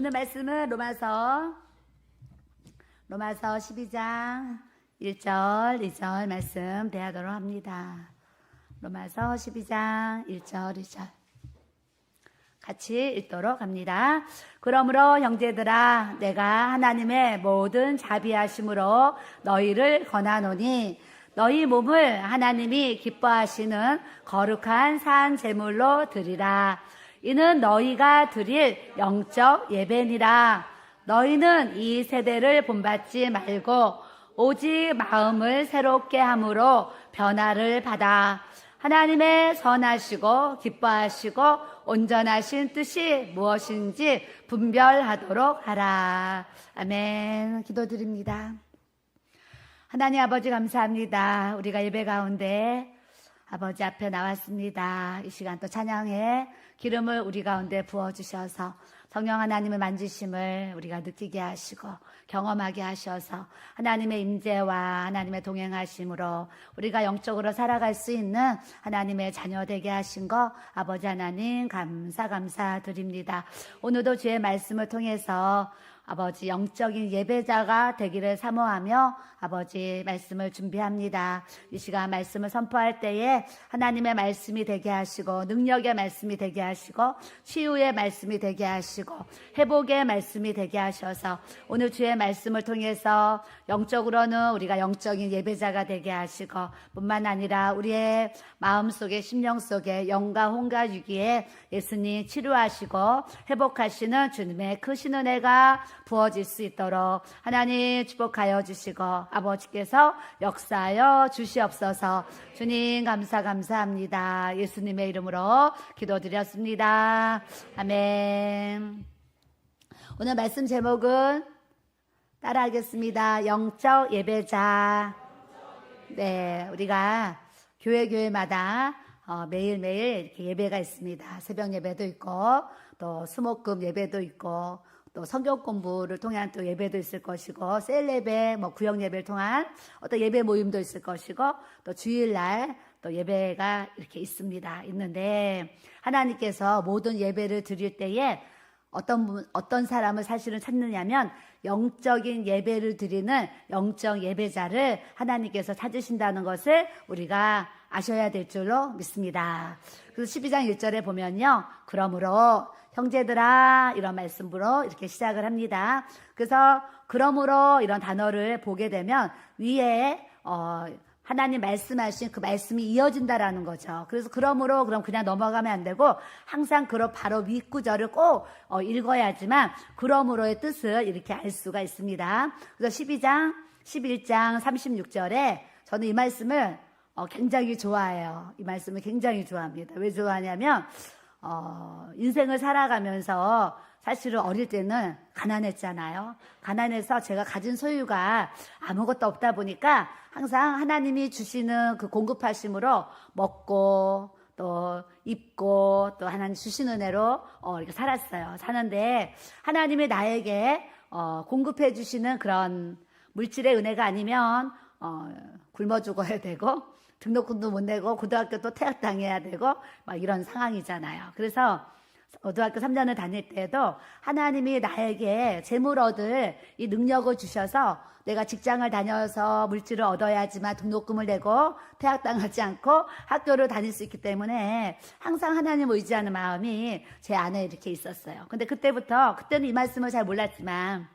오늘 말씀은 로마서 12장 1절, 2절 말씀 대하도록 합니다. 로마서 12장 1절, 2절 같이 읽도록 합니다. 그러므로 형제들아, 내가 하나님의 모든 자비하심으로 너희를 권하노니 너희 몸을 하나님이 기뻐하시는 거룩한 산 제물로 드리라. 이는 너희가 드릴 영적 예배니라. 너희는 이 세대를 본받지 말고 오직 마음을 새롭게 함으로 변화를 받아 하나님의 선하시고 기뻐하시고 온전하신 뜻이 무엇인지 분별하도록 하라. 아멘. 기도드립니다. 하나님 아버지 감사합니다. 우리가 예배 가운데 아버지 앞에 나왔습니다. 이 시간 또 찬양해 기름을 우리 가운데 부어주셔서 성령 하나님의 만지심을 우리가 느끼게 하시고 경험하게 하셔서 하나님의 임재와 하나님의 동행하심으로 우리가 영적으로 살아갈 수 있는 하나님의 자녀 되게 하신 거 아버지 하나님 감사드립니다. 오늘도 주의 말씀을 통해서 아버지 영적인 예배자가 되기를 사모하며 아버지 말씀을 준비합니다. 이 시간 말씀을 선포할 때에 하나님의 말씀이 되게 하시고 능력의 말씀이 되게 하시고 치유의 말씀이 되게 하시고 회복의 말씀이 되게 하셔서 오늘 주의 말씀을 통해서 영적으로는 우리가 영적인 예배자가 되게 하시고 뿐만 아니라 우리의 마음속에 심령 속에 영과 혼과 유기에 예수님 치료하시고 회복하시는 주님의 크신 은혜가 부어질 수 있도록 하나님 축복하여 주시고 아버지께서 역사하여 주시옵소서. 주님 감사합니다. 예수님의 이름으로 기도드렸습니다. 아멘. 오늘 말씀 제목은 따라하겠습니다. 영적 예배자. 네, 우리가 교회마다 매일매일 이렇게 예배가 있습니다. 새벽 예배도 있고 또 수목금 예배도 있고 또 성경 공부를 통한 또 예배도 있을 것이고 셀 예배, 구역 예배를 통한 어떤 예배 모임도 있을 것이고 또 주일날 또 예배가 이렇게 있는데 하나님께서 모든 예배를 드릴 때에 어떤 사람을 사실은 찾느냐면 영적인 예배를 드리는 영적 예배자를 하나님께서 찾으신다는 것을 우리가 아셔야 될 줄로 믿습니다. 그래서 12장 1절에 보면요. 그러므로 형제들아 이런 말씀으로 이렇게 시작을 합니다. 그래서 그러므로 이런 단어를 보게 되면 위에 하나님 말씀하신 그 말씀이 이어진다라는 거죠. 그래서 그러므로 그럼 그냥 넘어가면 안 되고 항상 바로 윗구절을 꼭 읽어야지만 그러므로의 뜻을 이렇게 알 수가 있습니다. 그래서 12장 11장 36절에 저는 이 말씀을 굉장히 좋아해요. 이 말씀을 굉장히 좋아합니다. 왜 좋아하냐면 인생을 살아가면서 사실은 어릴 때는 가난했잖아요. 가난해서 제가 가진 소유가 아무것도 없다 보니까 항상 하나님이 주시는 그 공급하심으로 먹고 또 입고 또 하나님 주신 은혜로 이렇게 살았어요. 사는데 하나님이 나에게 공급해 주시는 그런 물질의 은혜가 아니면 굶어 죽어야 되고 등록금도 못 내고 고등학교 또 퇴학당해야 되고 막 이런 상황이잖아요. 그래서 고등학교 3년을 다닐 때도 하나님이 나에게 재물 얻을 이 능력을 주셔서 내가 직장을 다녀서 물질을 얻어야지만 등록금을 내고 퇴학당하지 않고 학교를 다닐 수 있기 때문에 항상 하나님을 의지하는 마음이 제 안에 이렇게 있었어요. 근데 그때는 이 말씀을 잘 몰랐지만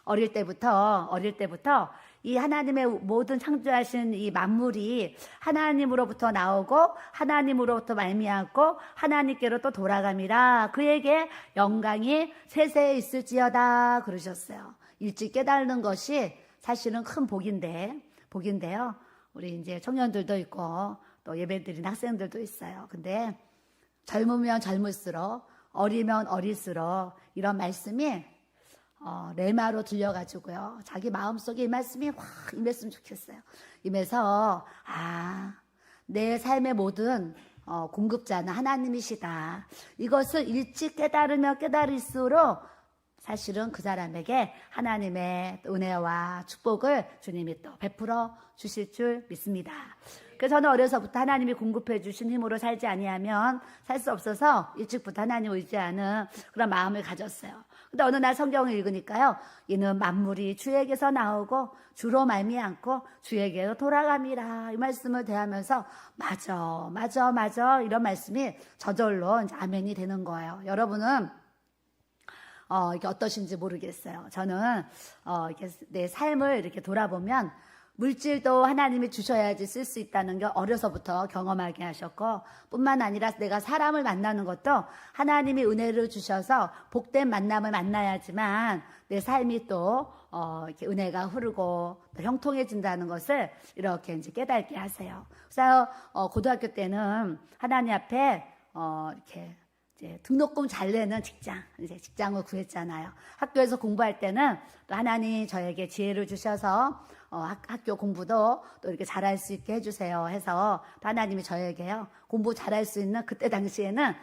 어릴 때부터 이 하나님의 모든 창조하신 이 만물이 하나님으로부터 나오고 하나님으로부터 말미암고 하나님께로 또 돌아감이라 그에게 영광이 세세에 있을지어다 그러셨어요. 일찍 깨달는 것이 사실은 큰 복인데요. 우리 이제 청년들도 있고 또 예배드리는 학생들도 있어요. 근데 젊으면 젊을수록 어리면 어릴수록 이런 말씀이 레마로 들려가지고요. 자기 마음속에 이 말씀이 확 임했으면 좋겠어요. 임해서 내 삶의 모든 공급자는 하나님이시다. 이것을 일찍 깨달으면 깨달을수록 사실은 그 사람에게 하나님의 은혜와 축복을 주님이 또 베풀어 주실 줄 믿습니다. 그래서 저는 어려서부터 하나님이 공급해 주신 힘으로 살지 아니하면 살 수 없어서 일찍부터 하나님 의지하는 그런 마음을 가졌어요. 근데 어느 날 성경을 읽으니까요. 이는 만물이 주에게서 나오고 주로 말미암고 주에게로 돌아갑니다. 이 말씀을 대하면서 맞아 이런 말씀이 저절로 이제 아멘이 되는 거예요. 여러분은 이게 어떠신지 모르겠어요. 저는 이렇게 내 삶을 이렇게 돌아보면 물질도 하나님이 주셔야지 쓸 수 있다는 게 어려서부터 경험하게 하셨고, 뿐만 아니라 내가 사람을 만나는 것도 하나님이 은혜를 주셔서 복된 만남을 만나야지만 내 삶이 또 이렇게 은혜가 흐르고 또 형통해진다는 것을 이렇게 이제 깨닫게 하세요. 그래서 고등학교 때는 하나님 앞에 이렇게 이제 등록금 잘 내는 이제 직장을 구했잖아요. 학교에서 공부할 때는 또 하나님 저에게 지혜를 주셔서 학교 공부도 또 이렇게 잘할 수 있게 해주세요 해서 또 하나님이 저에게요 공부 잘할 수 있는 그때 당시에는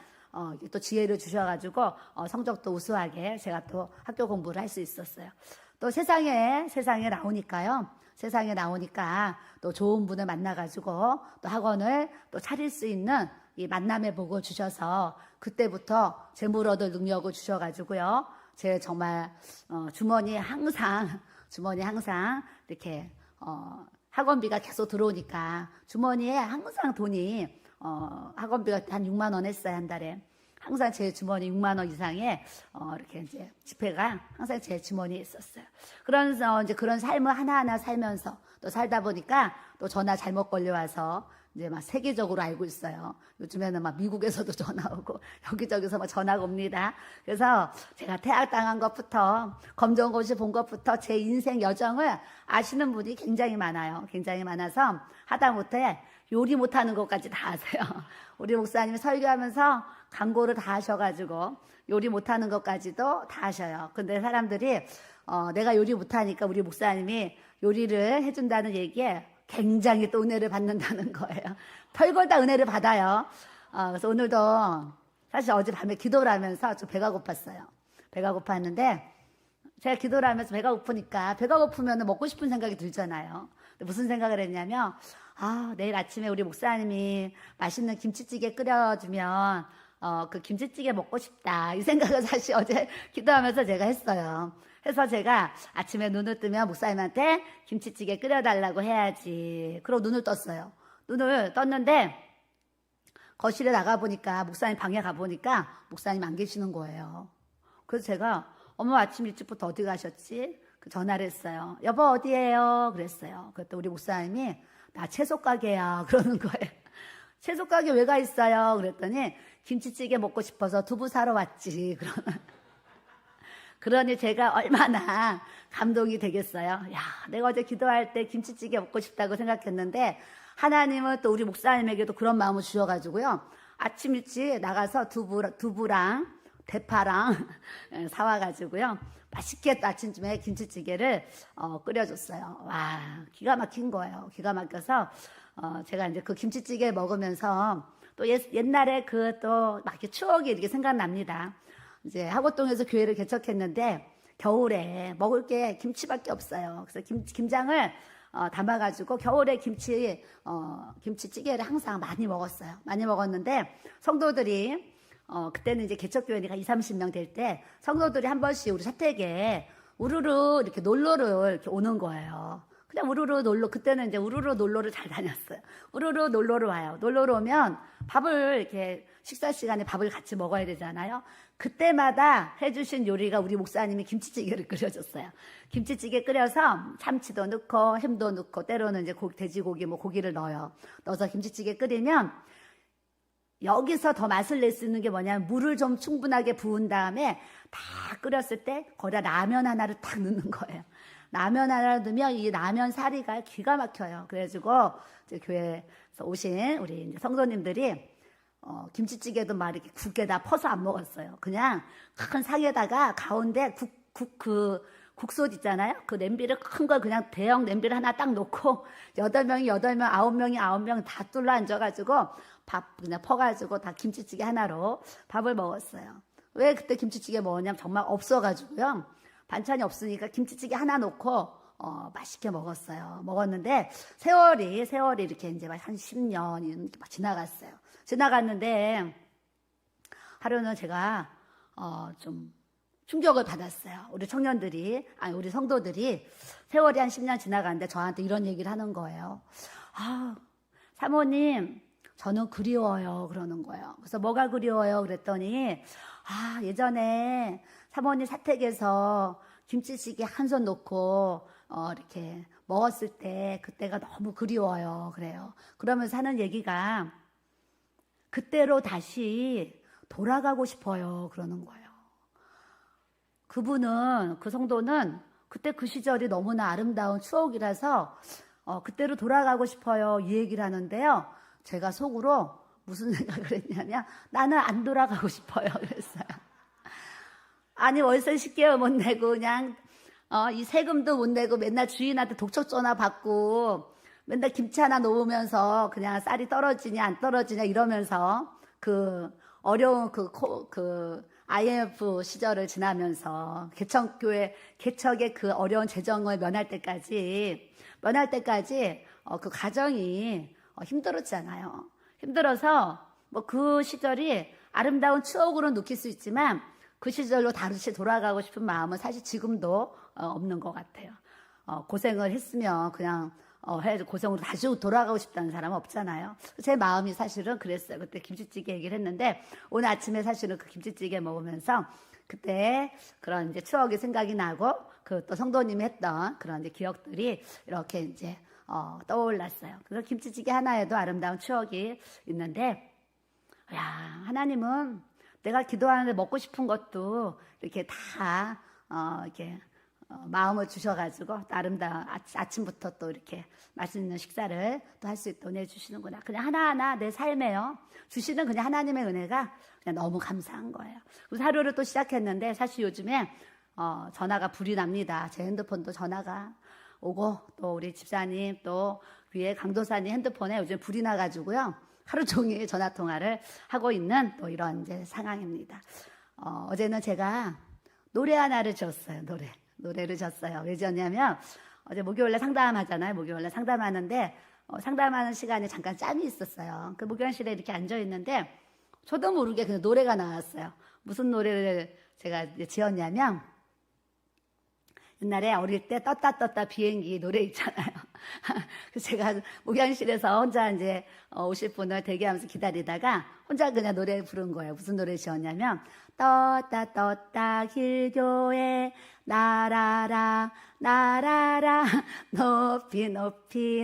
또 지혜를 주셔가지고 성적도 우수하게 제가 또 학교 공부를 할 수 있었어요. 또 세상에 나오니까요. 세상에 나오니까 또 좋은 분을 만나가지고 또 학원을 또 차릴 수 있는 이 만남의 복을 주셔서 그때부터 재물 얻을 능력을 주셔가지고요. 제 정말 주머니에 항상 이렇게 학원비가 계속 들어오니까 주머니에 항상 돈이 학원비가 한 6만 원 했어요, 한 달에. 항상 제 주머니 6만 원 이상의 이렇게 이제 지폐가 항상 제 주머니에 있었어요. 그러면서 이제 그런 삶을 하나하나 살면서 또 살다 보니까 또 전화 잘못 걸려와서 이제 막 세계적으로 알고 있어요. 요즘에는 막 미국에서도 전화 오고 여기저기서 막 전화가 옵니다. 그래서 제가 퇴학당한 것부터 검정고시 본 것부터 제 인생 여정을 아시는 분이 굉장히 많아요. 굉장히 많아서 하다못해 요리 못하는 것까지 다 아세요. 우리 목사님이 설교하면서 광고를 다 하셔가지고 요리 못하는 것까지도 다 하셔요. 근데 사람들이 내가 요리 못하니까 우리 목사님이 요리를 해준다는 얘기에 굉장히 또 은혜를 받는다는 거예요. 별걸 다 은혜를 받아요. 그래서 오늘도 사실 어젯밤에 기도를 하면서 좀 배가 고팠어요. 배가 고팠는데 제가 기도를 하면서 배가 고프니까 배가 고프면 먹고 싶은 생각이 들잖아요. 무슨 생각을 했냐면 내일 아침에 우리 목사님이 맛있는 김치찌개 끓여주면 그 김치찌개 먹고 싶다. 이 생각을 사실 어제 기도하면서 제가 했어요. 그래서 제가 아침에 눈을 뜨면 목사님한테 김치찌개 끓여달라고 해야지. 그러고 눈을 떴어요. 눈을 떴는데 거실에 나가보니까 목사님 방에 가보니까 목사님 안 계시는 거예요. 그래서 제가 어머 아침 일찍부터 어디 가셨지? 전화를 했어요. 여보 어디에요? 그랬어요. 그랬더니 우리 목사님이 나 채소 가게야 그러는 거예요. 채소 가게 왜 가 있어요? 그랬더니 김치찌개 먹고 싶어서 두부 사러 왔지. 그러니 제가 얼마나 감동이 되겠어요. 야, 내가 어제 기도할 때 김치찌개 먹고 싶다고 생각했는데 하나님은 또 우리 목사님에게도 그런 마음을 주셔가지고요. 아침 일찍 나가서 두부랑 대파랑 사와가지고요. 맛있게 또 아침쯤에 김치찌개를 끓여줬어요. 와, 기가 막힌 거예요. 기가 막혀서 제가 이제 그 김치찌개 먹으면서 또 옛날에 그 또 막 추억이 이렇게 생각납니다. 이제 하고동에서 교회를 개척했는데 겨울에 먹을 게 김치밖에 없어요. 그래서 김장을 담아가지고 겨울에 김치찌개를 항상 많이 먹었어요. 많이 먹었는데 성도들이 그때는 이제 개척교회니까 20-30명 될 때 성도들이 한 번씩 우리 사택에 우르르 이렇게 놀러를 이렇게 오는 거예요. 그냥 우르르 놀러, 그때는 이제 우르르 놀러를 잘 다녔어요. 우르르 놀러를 와요. 놀러를 오면 밥을 이렇게 식사 시간에 밥을 같이 먹어야 되잖아요. 그때마다 해주신 요리가 우리 목사님이 김치찌개를 끓여줬어요. 김치찌개 끓여서 참치도 넣고 햄도 넣고 때로는 이제 돼지고기 뭐 고기를 넣어요. 넣어서 김치찌개 끓이면 여기서 더 맛을 낼 수 있는 게 뭐냐면 물을 좀 충분하게 부은 다음에 다 끓였을 때 거기다 라면 하나를 딱 넣는 거예요. 라면 하나 넣으면 이 라면 사리가 기가 막혀요. 그래가지고 이제 교회에서 오신 우리 이제 성도님들이 김치찌개도 막 이렇게 국에다 퍼서 안 먹었어요. 그냥 큰 상에다가 가운데 국솥 있잖아요. 그 냄비를 큰 걸 그냥 대형 냄비를 하나 딱 놓고 8명이 8명, 9명이 9명 다 뚫러 앉아가지고 밥 그냥 퍼가지고 다 김치찌개 하나로 밥을 먹었어요. 왜 그때 김치찌개 먹었냐면 정말 없어가지고요. 반찬이 없으니까 김치찌개 하나 놓고 맛있게 먹었어요. 먹었는데 세월이 이렇게 이제 한 10년이 지나갔어요. 지나갔는데 하루는 제가 좀 충격을 받았어요. 우리 청년들이, 아니, 우리 성도들이 세월이 한 10년 지나가는데 저한테 이런 얘기를 하는 거예요. 아, 사모님, 저는 그리워요. 그러는 거예요. 그래서 뭐가 그리워요? 그랬더니, 아, 예전에 사모님 사택에서 김치찌개 한 손 놓고, 이렇게 먹었을 때 그때가 너무 그리워요. 그래요. 그러면서 하는 얘기가, 그때로 다시 돌아가고 싶어요. 그러는 거예요. 그분은, 그 성도는 그때 그 시절이 너무나 아름다운 추억이라서 그때로 돌아가고 싶어요. 이 얘기를 하는데요. 제가 속으로 무슨 생각을 했냐면 나는 안 돌아가고 싶어요. 그랬어요. 아니 월세 10개월 못 내고 그냥 이 세금도 못 내고 맨날 주인한테 독촉 전화 받고 맨날 김치 하나 놓으면서 그냥 쌀이 떨어지냐 안 떨어지냐 이러면서 그 어려운 그 IMF 시절을 지나면서 개척교회 개척의 그 어려운 재정을 면할 때까지 그 가정이 힘들었잖아요. 힘들어서 뭐 그 시절이 아름다운 추억으로 느낄 수 있지만 그 시절로 다시 돌아가고 싶은 마음은 사실 지금도 없는 것 같아요. 고생을 했으면 그냥 고생으로 다시 돌아가고 싶다는 사람은 없잖아요. 제 마음이 사실은 그랬어요. 그때 김치찌개 얘기를 했는데 오늘 아침에 사실은 그 김치찌개 먹으면서 그때 그런 이제 추억이 생각이 나고 그 또 성도님이 했던 그런 이제 기억들이 이렇게 이제 떠올랐어요. 그래서 김치찌개 하나에도 아름다운 추억이 있는데, 야, 하나님은 내가 기도하는데 먹고 싶은 것도 이렇게 다 이렇게 마음을 주셔가지고 아름다운 아침부터 또 이렇게 맛있는 식사를 또 할 수 있도록 내주시는구나. 그냥 하나하나 내 삶에요. 주시는 그냥 하나님의 은혜가 그냥 너무 감사한 거예요. 그래서 하루를 또 시작했는데 사실 요즘에 전화가 불이 납니다. 제 핸드폰도 전화가 오고 또 우리 집사님 또 위에 강도사님 핸드폰에 요즘 불이 나가지고요. 하루 종일 전화 통화를 하고 있는 또 이런 이제 상황입니다. 어제는 제가 노래 하나를 지었어요. 노래를 졌어요. 왜 지었냐면 어제 목요일에 상담하잖아요. 목요일에 상담하는데 상담하는 시간에 잠깐 짬이 있었어요. 그 목요일실에 이렇게 앉아 있는데 저도 모르게 그냥 노래가 나왔어요. 무슨 노래를 제가 지었냐면 옛날에 어릴 때 떴다 비행기 노래 있잖아요. 그래서 제가 목양실에서 혼자 이제 오실 분을 대기하면서 기다리다가 혼자 그냥 노래 부른 거예요. 무슨 노래 지었냐면 떴다 길교에 날아라 높이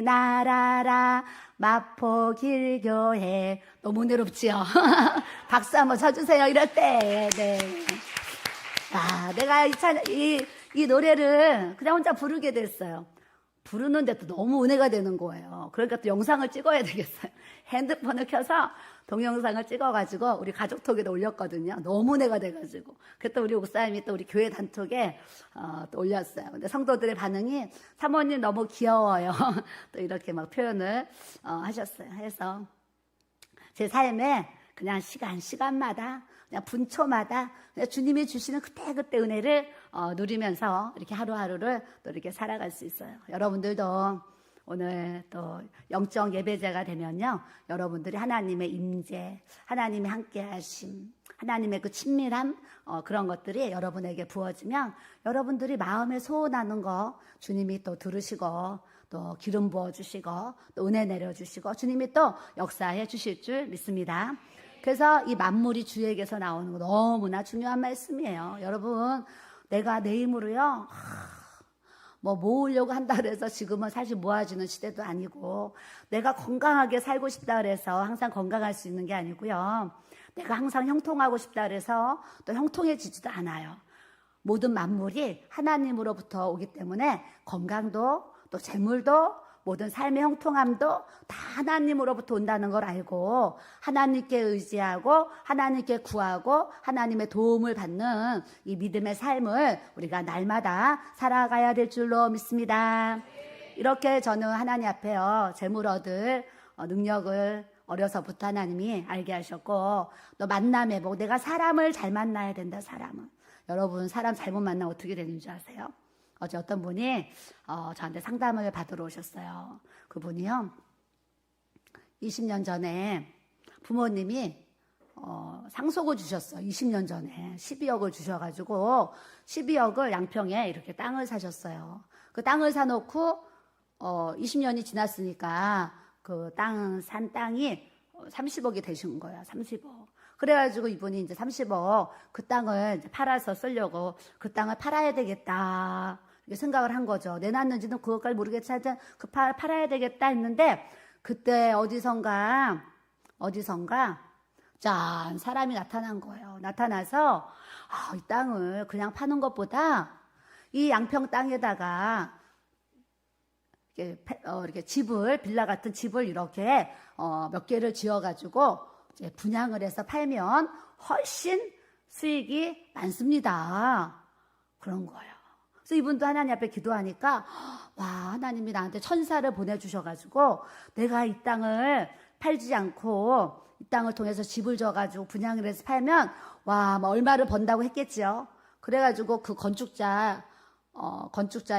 날아라 마포 길교에. 너무 은혜롭지요? 박수 한번 쳐주세요. 이럴 때. 네. 아, 내가 이 노래를 그냥 혼자 부르게 됐어요. 부르는데 또 너무 은혜가 되는 거예요. 그러니까 또 영상을 찍어야 되겠어요. 핸드폰을 켜서 동영상을 찍어가지고 우리 가족톡에도 올렸거든요. 너무 은혜가 돼가지고. 그때 우리 목사님이 또 우리 교회 단톡에 또 올렸어요. 근데 성도들의 반응이 사모님 너무 귀여워요. 또 이렇게 막 표현을 하셨어요. 해서 제 삶에 그냥 시간마다 그냥 분초마다 그냥 주님이 주시는 그때 은혜를 누리면서 이렇게 하루하루를 또 이렇게 살아갈 수 있어요. 여러분들도 오늘 또 영적 예배자가 되면요, 여러분들이 하나님의 임재, 하나님의 함께하심, 하나님의 그 친밀함 그런 것들이 여러분에게 부어지면 여러분들이 마음에 소원하는 거 주님이 또 들으시고 또 기름 부어주시고 또 은혜 내려주시고 주님이 또 역사해 주실 줄 믿습니다. 그래서 이 만물이 주에게서 나오는 거 너무나 중요한 말씀이에요. 여러분, 내가 내 힘으로요, 뭐 모으려고 한다 그래서 지금은 사실 모아지는 시대도 아니고, 내가 건강하게 살고 싶다 그래서 항상 건강할 수 있는 게 아니고요. 내가 항상 형통하고 싶다 그래서 또 형통해지지도 않아요. 모든 만물이 하나님으로부터 오기 때문에 건강도 또 재물도 모든 삶의 형통함도 다 하나님으로부터 온다는 걸 알고 하나님께 의지하고 하나님께 구하고 하나님의 도움을 받는 이 믿음의 삶을 우리가 날마다 살아가야 될 줄로 믿습니다. 이렇게 저는 하나님 앞에요, 재물 얻을 능력을 어려서부터 하나님이 알게 하셨고, 또 만남에 내가 사람을 잘 만나야 된다. 사람은 여러분, 사람 잘못 만나면 어떻게 되는 줄 아세요? 어제 어떤 분이 저한테 상담을 받으러 오셨어요. 그분이요, 20년 전에 부모님이 상속을 주셨어요. 20년 전에 12억을 주셔가지고 12억을 양평에 이렇게 땅을 사셨어요. 그 땅을 사놓고 20년이 지났으니까 그 산 땅이 30억이 되신 거야. 30억. 그래가지고 이분이 이제 30억 그 땅을 이제 팔아서 쓰려고 그 땅을 팔아야 되겠다 이렇게 생각을 한 거죠. 내놨는지는 그것까지 모르겠지만 그 팔아야 되겠다 했는데 그때 어디선가 짠 사람이 나타난 거예요. 나타나서 이 땅을 그냥 파는 것보다 이 양평 땅에다가 이렇게 집을 빌라 같은 집을 이렇게 몇 개를 지어가지고 이제 분양을 해서 팔면 훨씬 수익이 많습니다. 그런 거예요. 그래서 이분도 하나님 앞에 기도하니까 와 하나님이 나한테 천사를 보내주셔가지고 내가 이 땅을 팔지 않고 이 땅을 통해서 집을 져가지고 분양을 해서 팔면 와 뭐 얼마를 번다고 했겠지요. 그래가지고 그 건축자의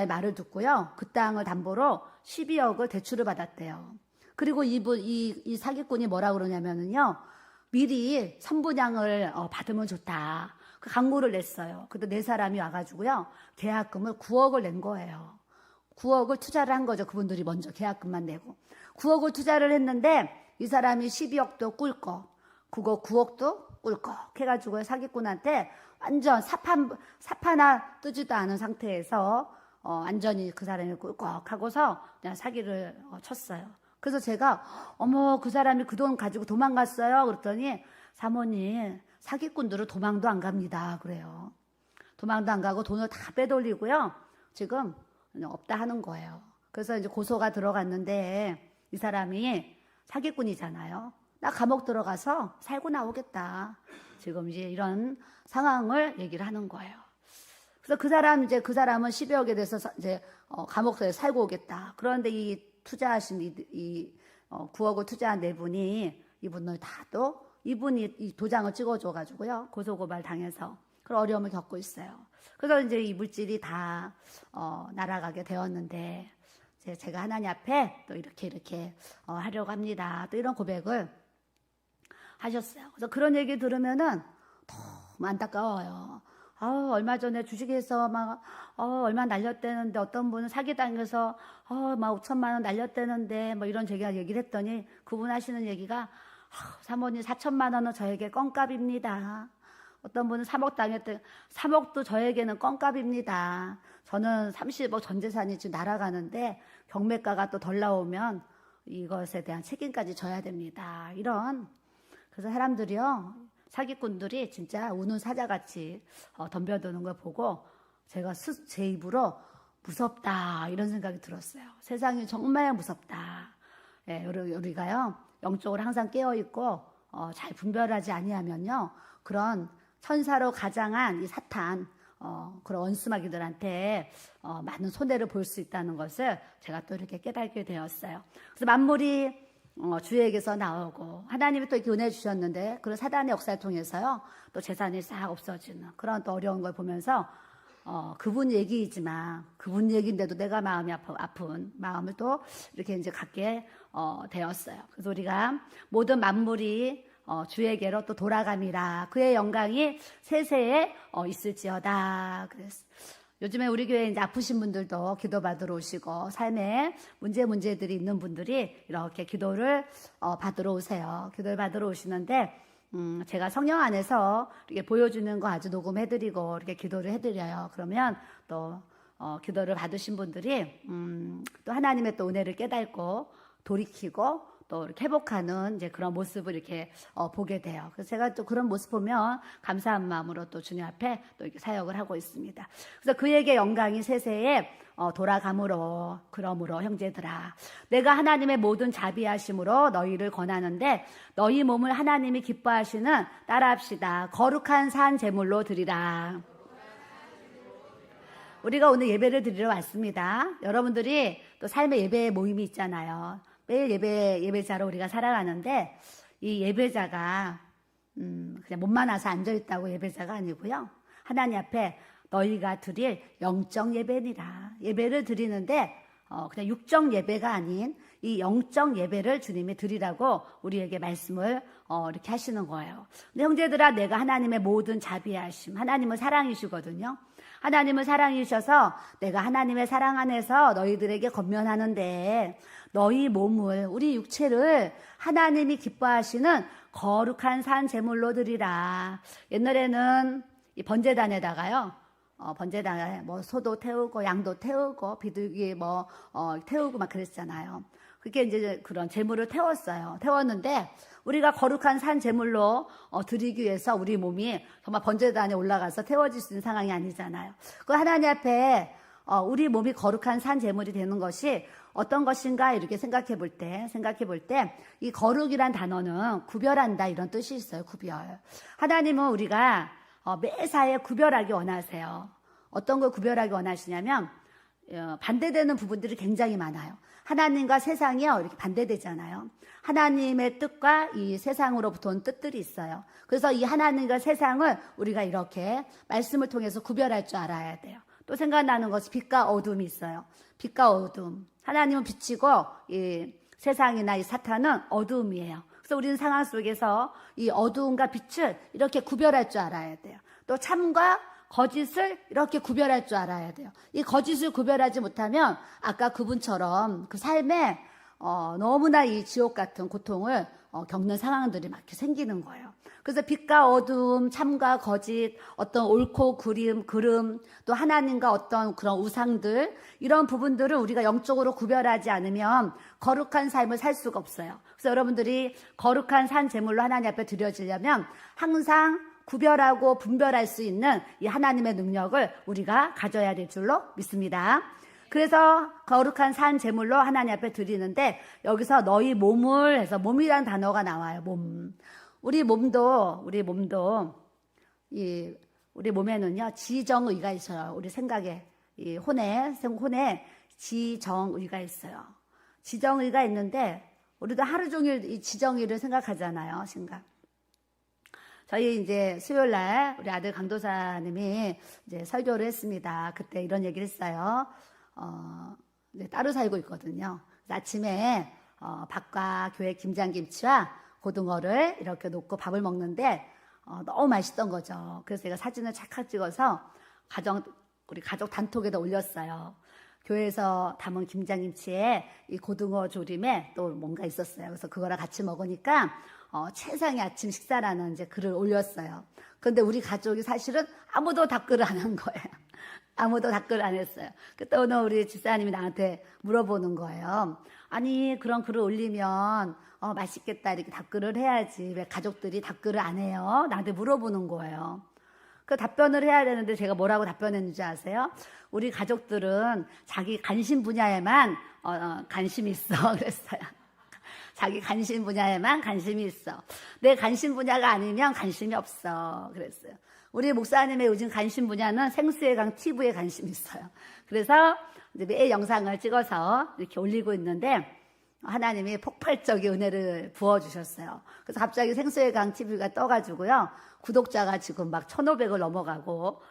말을 듣고요. 그 땅을 담보로 12억을 대출을 받았대요. 그리고 이 사기꾼이 뭐라 그러냐면은요. 미리 선분양을 받으면 좋다. 그 광고를 냈어요. 그때 네 사람이 와가지고요. 계약금을 9억을 낸 거예요. 9억을 투자를 한 거죠. 그분들이 먼저 계약금만 내고. 9억을 투자를 했는데 이 사람이 12억도 꿀꺽, 그거 9억도 꿀꺽 해가지고 사기꾼한테 완전 삽 하나 뜨지도 않은 상태에서 완전히 그 사람이 꿀꺽 하고서 그냥 사기를 쳤어요. 그래서 제가 어머 그 사람이 그 돈 가지고 도망갔어요. 그랬더니 사모님 사기꾼들은 도망도 안 갑니다. 그래요. 도망도 안 가고 돈을 다 빼돌리고요. 지금 없다 하는 거예요. 그래서 이제 고소가 들어갔는데 이 사람이 사기꾼이잖아요. 나 감옥 들어가서 살고 나오겠다. 지금 이제 이런 상황을 얘기를 하는 거예요. 그래서 그 사람은 12억에 대해서 이제 감옥에 살고 오겠다. 그런데 이 투자하신 이 9억을 투자한 네 분이 이분을 이분이 이 도장을 찍어줘가지고요. 고소고발 당해서 그런 어려움을 겪고 있어요. 그래서 이제 이 물질이 다 날아가게 되었는데 제가 하나님 앞에 또 이렇게 하려고 합니다. 또 이런 고백을 하셨어요. 그래서 그런 얘기 들으면은 너무 안타까워요. 얼마 전에 주식에서 막 얼마 날렸대는데 어떤 분은 사기당해서 막 5천만 원 날렸대는데 뭐 이런 제가 얘기를 했더니 그분 하시는 얘기가 사모님 4천만 원은 저에게 껌값입니다. 어떤 분은 3억 당했대. 3억도 저에게는 껌값입니다. 저는 30억 전 재산이 지금 날아가는데 경매가가 또 덜 나오면 이것에 대한 책임까지 져야 됩니다. 그래서 사람들이요. 사기꾼들이 진짜 우는 사자같이 덤벼드는 걸 보고 제가 제 입으로 무섭다 이런 생각이 들었어요. 세상이 정말 무섭다. 예, 우리가요 영적으로 항상 깨어있고 잘 분별하지 아니하면요 그런 천사로 가장한 이 사탄 그런 원수마귀들한테 많은 손해를 볼 수 있다는 것을 제가 또 이렇게 깨닫게 되었어요. 그래서 만물이 주에게서 나오고 하나님이 또 이렇게 은혜 주셨는데 그런 사단의 역사를 통해서요 또 재산이 싹 없어지는 그런 또 어려운 걸 보면서 그분 얘기이지만 그분 얘기인데도 내가 마음이 아픈 마음을 또 이렇게 이제 갖게 되었어요. 그래서 우리가 모든 만물이 주에게로 또 돌아감이라 그의 영광이 세세에 있을지어다. 그래서 요즘에 우리 교회에 이제 아프신 분들도 기도받으러 오시고 삶에 문제들이 있는 분들이 이렇게 기도를 받으러 오세요. 기도를 받으러 오시는데 제가 성령 안에서 이렇게 보여주는 거 아주 녹음해드리고 이렇게 기도를 해드려요. 그러면 또 기도를 받으신 분들이 또 하나님의 또 은혜를 깨닫고 돌이키고 또 이렇게 회복하는 이제 그런 모습을 이렇게 보게 돼요. 그래서 제가 또 그런 모습 보면 감사한 마음으로 또 주님 앞에 또 이렇게 사역을 하고 있습니다. 그래서 그에게 영광이 세세에 돌아가므로 그러므로 형제들아 내가 하나님의 모든 자비하심으로 너희를 권하는데 너희 몸을 하나님이 기뻐하시는 따라합시다. 거룩한 산 제물로 드리라. 우리가 오늘 예배를 드리러 왔습니다. 여러분들이 또 삶의 예배 모임이 있잖아요. 매일 예배자로 우리가 살아가는데 이 예배자가 그냥 몸만 와서 앉아있다고 예배자가 아니고요. 하나님 앞에 너희가 드릴 영적 예배니라. 예배를 드리는데 그냥 육적 예배가 아닌 이 영적 예배를 주님이 드리라고 우리에게 말씀을 이렇게 하시는 거예요. 근데 형제들아, 내가 하나님의 모든 자비하심, 하나님은 사랑이시거든요. 하나님은 사랑이셔서 내가 하나님의 사랑 안에서 너희들에게 권면하는데, 너희 몸을, 우리 육체를 하나님이 기뻐하시는 거룩한 산 제물로 드리라. 옛날에는 이 번제단에다가요, 번제단에 뭐 소도 태우고 양도 태우고 비둘기 태우고 막 그랬잖아요. 그게 이제 그런 제물을 태웠는데, 우리가 거룩한 산 제물로 드리기 위해서 우리 몸이 정말 번제단에 올라가서 태워질 수 있는 상황이 아니잖아요. 그 하나님 앞에 우리 몸이 거룩한 산 제물이 되는 것이 어떤 것인가 이렇게 생각해 볼 때 이 거룩이란 단어는 구별한다 이런 뜻이 있어요. 구별. 하나님은 우리가 매사에 구별하기 원하세요. 어떤 걸 구별하기 원하시냐면 반대되는 부분들이 굉장히 많아요. 하나님과 세상이요, 이렇게 반대되잖아요. 하나님의 뜻과 이 세상으로부터 온 뜻들이 있어요. 그래서 이 하나님과 세상을 우리가 이렇게 말씀을 통해서 구별할 줄 알아야 돼요. 또 생각나는 것이 빛과 어둠이 있어요. 빛과 어둠. 하나님은 빛이고 이 세상이나 이 사탄은 어둠이에요. 그래서 우리는 상황 속에서 이 어두움과 빛을 이렇게 구별할 줄 알아야 돼요. 또 참과 거짓을 이렇게 구별할 줄 알아야 돼요. 이 거짓을 구별하지 못하면 아까 그분처럼 그 삶에 너무나 이 지옥 같은 고통을 겪는 상황들이 막 이렇게 생기는 거예요. 그래서 빛과 어둠, 참과 거짓, 어떤 옳고 그름, 또 하나님과 어떤 그런 우상들, 이런 부분들을 우리가 영적으로 구별하지 않으면 거룩한 삶을 살 수가 없어요. 그래서 여러분들이 거룩한 산 제물로 하나님 앞에 드려지려면 항상 구별하고 분별할 수 있는 이 하나님의 능력을 우리가 가져야 될 줄로 믿습니다. 그래서 거룩한 산 제물로 하나님 앞에 드리는데, 여기서 너희 몸을 해서 몸이라는 단어가 나와요. 몸. 우리 몸에는요 지정의가 있어요. 우리 생각에 이 혼에 지정의가 있어요. 지정의가 있는데 우리도 하루 종일 이 지정의를 생각하잖아요. 저희 이제 수요일 날 우리 아들 강도사님이 이제 설교를 했습니다. 그때 이런 얘기를 했어요. 이제 따로 살고 있거든요. 아침에 밥과 교회 김장김치와 고등어를 이렇게 놓고 밥을 먹는데 너무 맛있던 거죠. 그래서 제가 사진을 착착 찍어서 우리 가족 단톡에다 올렸어요. 교회에서 담은 김장김치에 이 고등어 조림에 또 뭔가 있었어요. 그래서 그거랑 같이 먹으니까 최상의 아침 식사라는 이제 글을 올렸어요. 그런데 우리 가족이 사실은 아무도 답글을 안 한 거예요. 아무도 답글 안 했어요. 그때 오늘 우리 집사님이 나한테 물어보는 거예요. 아니, 그런 글을 올리면 맛있겠다 이렇게 답글을 해야지 왜 가족들이 답글을 안 해요? 나한테 물어보는 거예요. 그 답변을 해야 되는데 제가 뭐라고 답변했는지 아세요? 우리 가족들은 자기 관심 분야에만 관심이 있어 그랬어요. 자기 관심 분야에만 관심이 있어. 내 관심 분야가 아니면 관심이 없어 그랬어요. 우리 목사님의 요즘 관심 분야는 생수의 강 TV에 관심이 있어요. 그래서 이제 매일 영상을 찍어서 이렇게 올리고 있는데 하나님이 폭발적인 은혜를 부어주셨어요. 그래서 갑자기 생수의 강 TV가 떠가지고요. 구독자가 지금 막 1,500을 넘어가고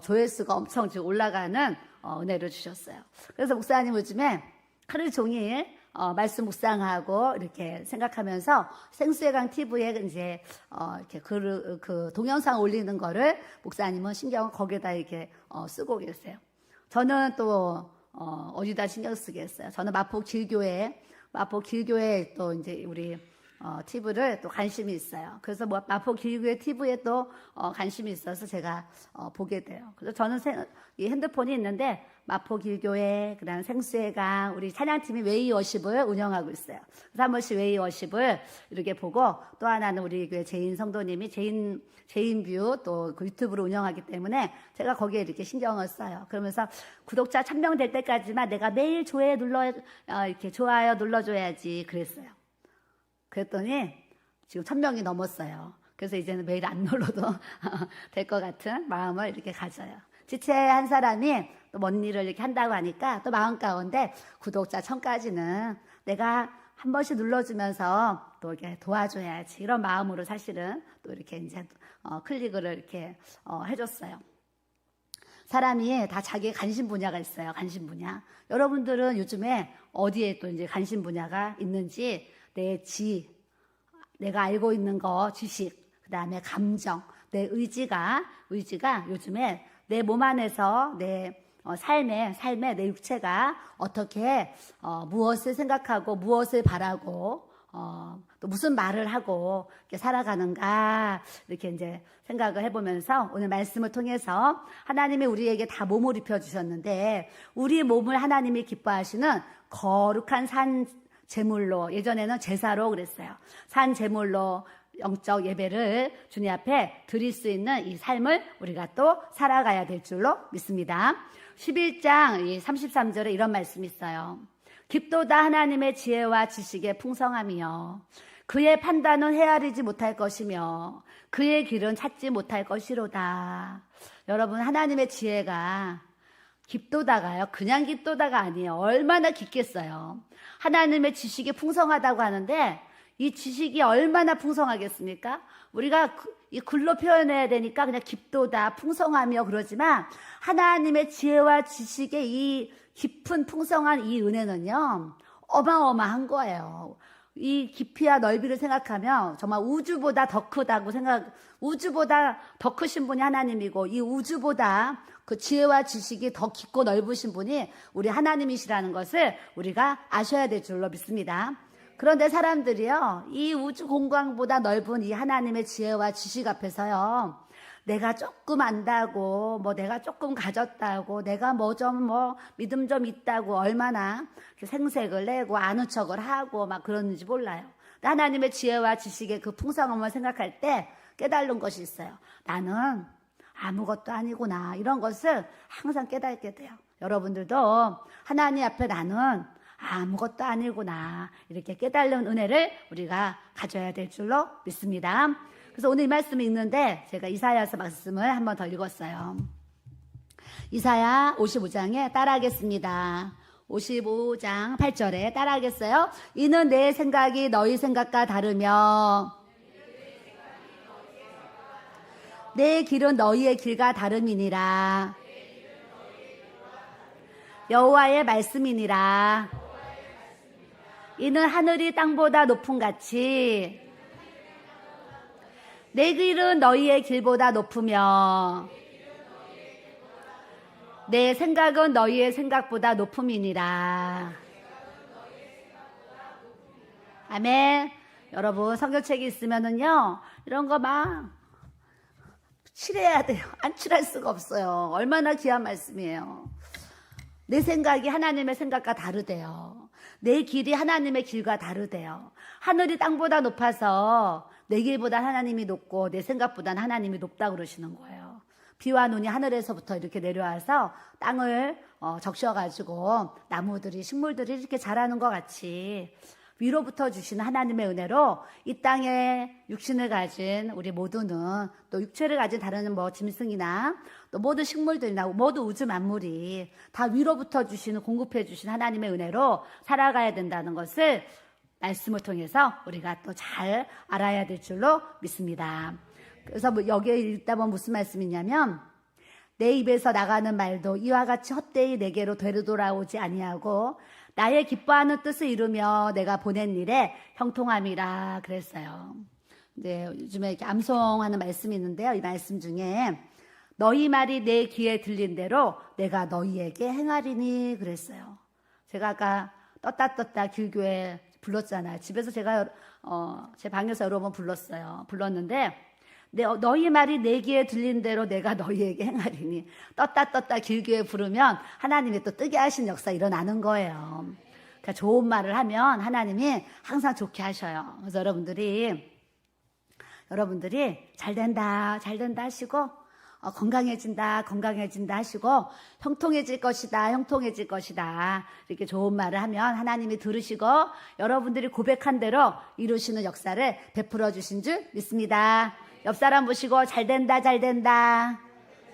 조회수가 엄청 지금 올라가는 은혜를 주셨어요. 그래서 목사님 요즘에 하루 종일 말씀 묵상하고 이렇게 생각하면서 생수의 강 TV에 이제 이렇게 그 동영상 올리는 거를 목사님은 신경을 거기에다 이렇게 쓰고 계세요. 저는 또 어디다 신경 쓰겠어요. 저는 마포 길교회 또 이제 우리 TV를 또 관심이 있어요. 그래서 마포 길교회 TV에 또 관심이 있어서 제가 보게 돼요. 그래서 저는 이 핸드폰이 있는데 마포 길교회, 그다음 생수의 강, 우리 찬양팀이 웨이 워십을 운영하고 있어요. 그래서 한 번씩 웨이 워십을 이렇게 보고, 또 하나는 우리 교회 제인 성도님이 제인뷰 또 그 유튜브를 운영하기 때문에 제가 거기에 이렇게 신경을 써요. 그러면서 구독자 1,000명 될 때까지만 내가 매일 이렇게 좋아요 눌러줘야지 그랬어요. 그랬더니 지금 1,000명이 넘었어요. 그래서 이제는 매일 안 눌러도 될 것 같은 마음을 이렇게 가져요. 지체한 사람이 또 뭔 일을 이렇게 한다고 하니까 또 마음 가운데 구독자 1,000까지는 내가 한 번씩 눌러주면서 또 이렇게 도와줘야지 이런 마음으로 사실은 또 이렇게 이제 클릭을 이렇게 해줬어요. 사람이 다 자기의 관심 분야가 있어요. 관심 분야. 여러분들은 요즘에 어디에 또 이제 관심 분야가 있는지 내가 알고 있는 거, 지식, 그 다음에 감정, 내 의지가 요즘에 내 몸 안에서 내 삶에 내 육체가 어떻게 무엇을 생각하고 무엇을 바라고 또 무슨 말을 하고 이렇게 살아가는가 이렇게 이제 생각을 해보면서 오늘 말씀을 통해서 하나님이 우리에게 다 몸을 입혀주셨는데 우리 몸을 하나님이 기뻐하시는 거룩한 산 제물로 예전에는 제사로 그랬어요. 산 제물로 영적 예배를 주님 앞에 드릴 수 있는 이 삶을 우리가 또 살아가야 될 줄로 믿습니다. 11장 33절에 이런 말씀이 있어요. 깊도다 하나님의 지혜와 지식의 풍성함이여 그의 판단은 헤아리지 못할 것이며 그의 길은 찾지 못할 것이로다. 여러분 하나님의 지혜가 깊도다가요 그냥 깊도다가 아니에요. 얼마나 깊겠어요. 하나님의 지식이 풍성하다고 하는데 이 지식이 얼마나 풍성하겠습니까? 우리가 이 글로 표현해야 되니까 그냥 깊도다 풍성하며 그러지만 하나님의 지혜와 지식의 이 깊은 풍성한 이 은혜는요 어마어마한 거예요. 이 깊이와 넓이를 생각하면 정말 우주보다 더 크다고 우주보다 더 크신 분이 하나님이고 이 우주보다 그 지혜와 지식이 더 깊고 넓으신 분이 우리 하나님이시라는 것을 우리가 아셔야 될 줄로 믿습니다. 그런데 사람들이요 이 우주 공간보다 넓은 이 하나님의 지혜와 지식 앞에서요 내가 조금 안다고 내가 조금 가졌다고 내가 믿음 좀 있다고 얼마나 생색을 내고 아는 척을 하고 막 그러는지 몰라요. 하나님의 지혜와 지식의 그 풍성함을 생각할 때 깨달은 것이 있어요. 나는 아무것도 아니구나. 이런 것을 항상 깨닫게 돼요. 여러분들도 하나님 앞에 나는 아무것도 아니구나. 이렇게 깨달은 은혜를 우리가 가져야 될 줄로 믿습니다. 그래서 오늘 이 말씀이 있는데 제가 이사야서 말씀을 한 번 더 읽었어요. 이사야 55장에 따라하겠습니다. 55장 8절에 따라하겠어요. 이는 내 생각이 너희 생각과 다르며 내 길은 너희의 길과 다름이니라. 여호와의 말씀이니라. 이는 하늘이 땅보다 높음 같이 내 길은 너희의 길보다 높으며 내 생각은 너희의 생각보다 높음이니라. 아멘. 여러분 성경책이 있으면은요 이런 거 막 칠해야 돼요. 안 칠할 수가 없어요. 얼마나 귀한 말씀이에요. 내 생각이 하나님의 생각과 다르대요. 내 길이 하나님의 길과 다르대요. 하늘이 땅보다 높아서 내 길보다 하나님이 높고 내 생각보다는 하나님이 높다고 그러시는 거예요. 비와 눈이 하늘에서부터 이렇게 내려와서 땅을 적셔가지고 나무들이 식물들이 이렇게 자라는 것 같이 위로부터 주시는 하나님의 은혜로 이 땅에 육신을 가진 우리 모두는 또 육체를 가진 다른 짐승이나 또 모든 식물들이나 모두 우주 만물이 다 위로부터 주시는 공급해 주신 하나님의 은혜로 살아가야 된다는 것을 말씀을 통해서 우리가 또 잘 알아야 될 줄로 믿습니다. 그래서 여기에 읽다 보면 무슨 말씀이냐면 내 입에서 나가는 말도 이와 같이 헛되이 내게로 되돌아오지 아니하고 나의 기뻐하는 뜻을 이루며 내가 보낸 일에 형통함이라 그랬어요. 이제 요즘에 이렇게 암송하는 말씀이 있는데요. 이 말씀 중에 너희 말이 내 귀에 들린 대로 내가 너희에게 행하리니 그랬어요. 제가 아까 떴다 길교회 불렀잖아요. 집에서 제가 제 방에서 여러 번 불렀는데 너희 말이 내 귀에 들린 대로 내가 너희에게 행하리니 떴다 길교회 부르면 하나님이 또 뜨게 하신 역사 일어나는 거예요. 그러니까 좋은 말을 하면 하나님이 항상 좋게 하셔요. 그래서 여러분들이 잘 된다 하시고 건강해진다 하시고 형통해질 것이다 이렇게 좋은 말을 하면 하나님이 들으시고 여러분들이 고백한 대로 이루시는 역사를 베풀어 주신 줄 믿습니다. 옆 사람 보시고 잘 된다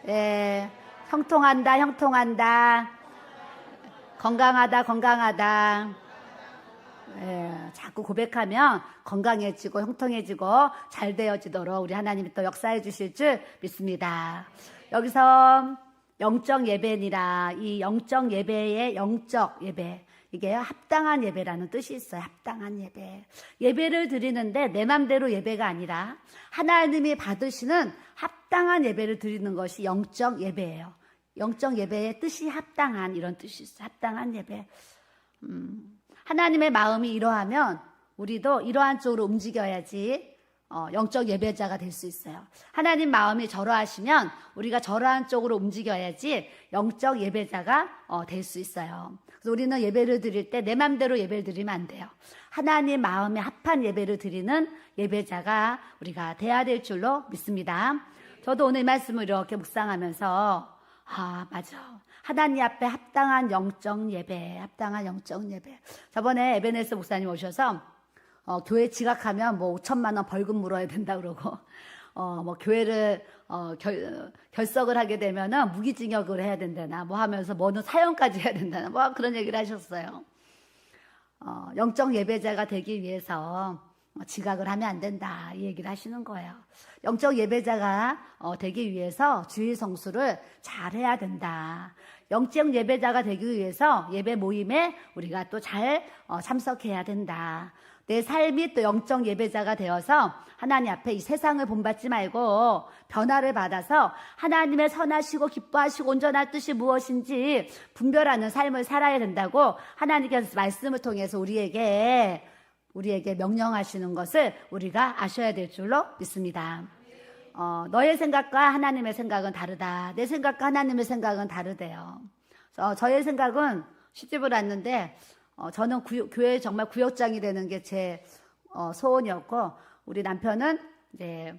예, 형통한다 건강하다 예, 자꾸 고백하면 건강해지고 형통해지고 잘 되어지도록 우리 하나님이 또 역사해 주실 줄 믿습니다. 여기서 영적 예배니라. 이 영적 예배의 영적 예배. 이게 합당한 예배라는 뜻이 있어요. 합당한 예배. 예배를 드리는데 내 맘대로 예배가 아니라 하나님이 받으시는 합당한 예배를 드리는 것이 영적 예배예요. 영적 예배의 뜻이 합당한 이런 뜻이 있어요. 합당한 예배. 하나님의 마음이 이러하면 우리도 이러한 쪽으로 움직여야지 영적 예배자가 될 수 있어요. 하나님 마음이 저러하시면 우리가 저러한 쪽으로 움직여야지 영적 예배자가 될 수 있어요. 그래서 우리는 예배를 드릴 때 내 맘대로 예배를 드리면 안 돼요. 하나님 마음에 합한 예배를 드리는 예배자가 우리가 돼야 될 줄로 믿습니다. 저도 오늘 이 말씀을 이렇게 묵상하면서 맞아. 하나님 앞에 합당한 영적 예배, 합당한 영적 예배. 저번에 에베네스 목사님 오셔서 교회 지각하면 뭐 5천만 원 벌금 물어야 된다 그러고 뭐 교회를 결석을 하게 되면은 무기징역을 해야 된다나 뭐 하면서 뭐는 사형까지 해야 된다나 뭐 그런 얘기를 하셨어요. 영적 예배자가 되기 위해서 지각을 하면 안 된다 이 얘기를 하시는 거예요. 영적 예배자가 되기 위해서 주일 성수를 잘 해야 된다. 영적 예배자가 되기 위해서 예배 모임에 우리가 또 잘 참석해야 된다. 내 삶이 또 영적 예배자가 되어서 하나님 앞에 이 세상을 본받지 말고 변화를 받아서 하나님의 선하시고 기뻐하시고 온전한 뜻이 무엇인지 분별하는 삶을 살아야 된다고 하나님께서 말씀을 통해서 우리에게 명령하시는 것을 우리가 아셔야 될 줄로 믿습니다. 너의 생각과 하나님의 생각은 다르다. 내 생각과 하나님의 생각은 다르대요. 저의 생각은 시집을 왔는데 저는 교회 정말 구역장이 되는 게 제 소원이었고 우리 남편은 이제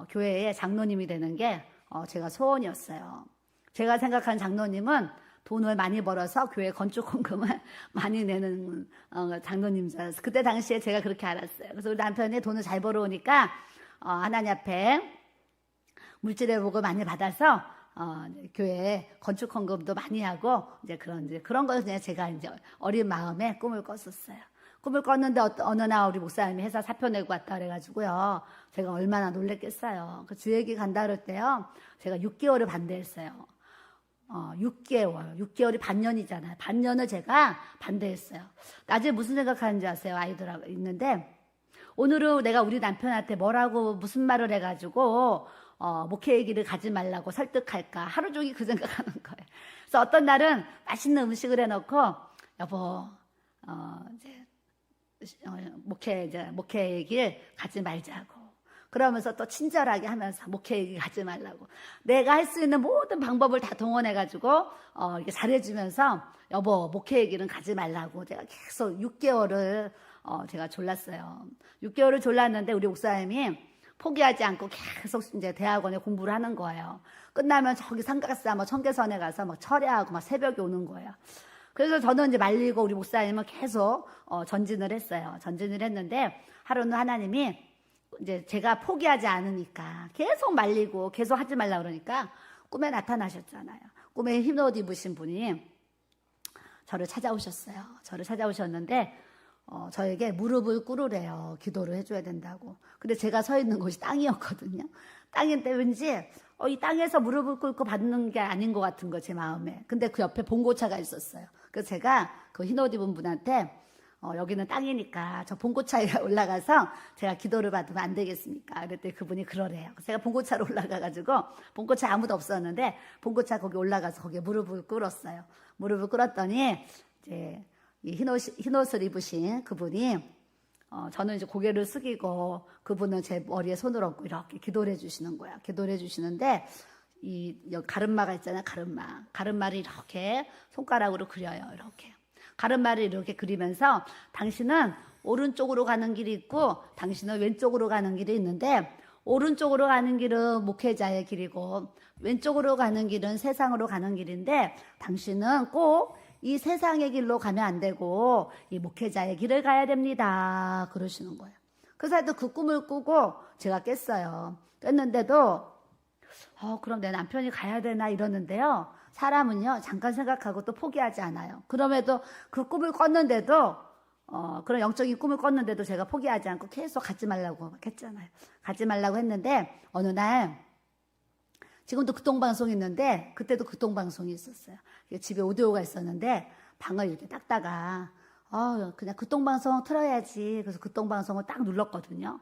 교회의 장로님이 되는 게 제가 소원이었어요. 제가 생각한 장로님은 돈을 많이 벌어서 교회 건축 헌금을 많이 내는 장로님 줄 알았어요. 그때 당시에 제가 그렇게 알았어요. 그래서 우리 남편이 돈을 잘 벌어오니까 하나님 앞에 물질의 복을 많이 받아서 교회에 건축 헌금도 많이 하고 이제 그런 걸 제가 이제 어린 마음에 꿈을 꿨었어요. 꿈을 꿨는데 어느 날 우리 목사님이 회사 사표 내고 왔다 그래가지고요. 제가 얼마나 놀랬겠어요. 그 주얘기 간다 그럴 때요. 제가 6개월을 반대했어요. 6개월이 반년이잖아요. 반년을 제가 반대했어요. 나중에 무슨 생각하는지 아세요? 아이들하고 있는데 오늘은 내가 우리 남편한테 뭐라고 무슨 말을 해가지고 목회 얘기를 가지 말라고 설득할까 하루 종일 그 생각하는 거예요. 그래서 어떤 날은 맛있는 음식을 해놓고 여보 이제 목회 얘기를 가지 말자고 그러면서 또 친절하게 하면서 목회 얘기 가지 말라고 내가 할 수 있는 모든 방법을 다 동원해가지고 이렇게 잘해주면서 여보 목회 얘기는 가지 말라고 제가 계속 6개월을 제가 졸랐어요. 6개월을 졸랐는데 우리 목사님이 포기하지 않고 계속 이제 대학원에 공부를 하는 거예요. 끝나면 저기 삼각사 뭐 청계선에 가서 막 철야하고 막 새벽에 오는 거예요. 그래서 저는 이제 말리고 우리 목사님은 계속 전진을 했어요. 전진을 했는데 하루는 하나님이 이제 제가 포기하지 않으니까 계속 말리고 계속 하지 말라 그러니까 꿈에 나타나셨잖아요. 꿈에 흰옷 입으신 분이 저를 찾아오셨어요. 저를 찾아오셨는데 저에게 무릎을 꿇으래요. 기도를 해줘야 된다고. 근데 제가 서 있는 곳이 땅이었거든요. 땅인데 왠지 이 땅에서 무릎을 꿇고 받는 게 아닌 것 같은 거 제 마음에. 근데 그 옆에 봉고차가 있었어요. 그래서 제가 그 흰옷 입은 분한테 여기는 땅이니까 저 봉고차에 올라가서 제가 기도를 받으면 안 되겠습니까? 그랬더니 그분이 그러래요. 그래서 제가 봉고차로 올라가가지고 봉고차 아무도 없었는데 봉고차 거기 올라가서 거기에 무릎을 꿇었어요. 무릎을 꿇었더니 이제 이 흰옷을 입으신 그분이 저는 이제 고개를 숙이고 그분은 제 머리에 손을 얹고 이렇게 기도를 해주시는 거야. 기도를 해주시는데 이 가르마가 있잖아요. 가르마를 이렇게 손가락으로 그려요. 이렇게 가르마를 이렇게 그리면서 당신은 오른쪽으로 가는 길이 있고 당신은 왼쪽으로 가는 길이 있는데 오른쪽으로 가는 길은 목회자의 길이고 왼쪽으로 가는 길은 세상으로 가는 길인데 당신은 꼭 이 세상의 길로 가면 안 되고 이 목회자의 길을 가야 됩니다. 그러시는 거예요. 그래서 하여튼 그 꿈을 꾸고 제가 깼어요. 깼는데도 그럼 내 남편이 가야 되나 이러는데요. 사람은요 잠깐 생각하고 또 포기하지 않아요. 그럼에도 그 꿈을 꿨는데도 그런 영적인 꿈을 꿨는데도 제가 포기하지 않고 계속 가지 말라고 했잖아요. 가지 말라고 했는데 어느 날 지금도 극동방송이 있는데 그때도 극동방송이 있었어요. 집에 오디오가 있었는데 방을 이렇게 닦다가 그냥 극동방송 틀어야지. 그래서 극동방송을 딱 눌렀거든요.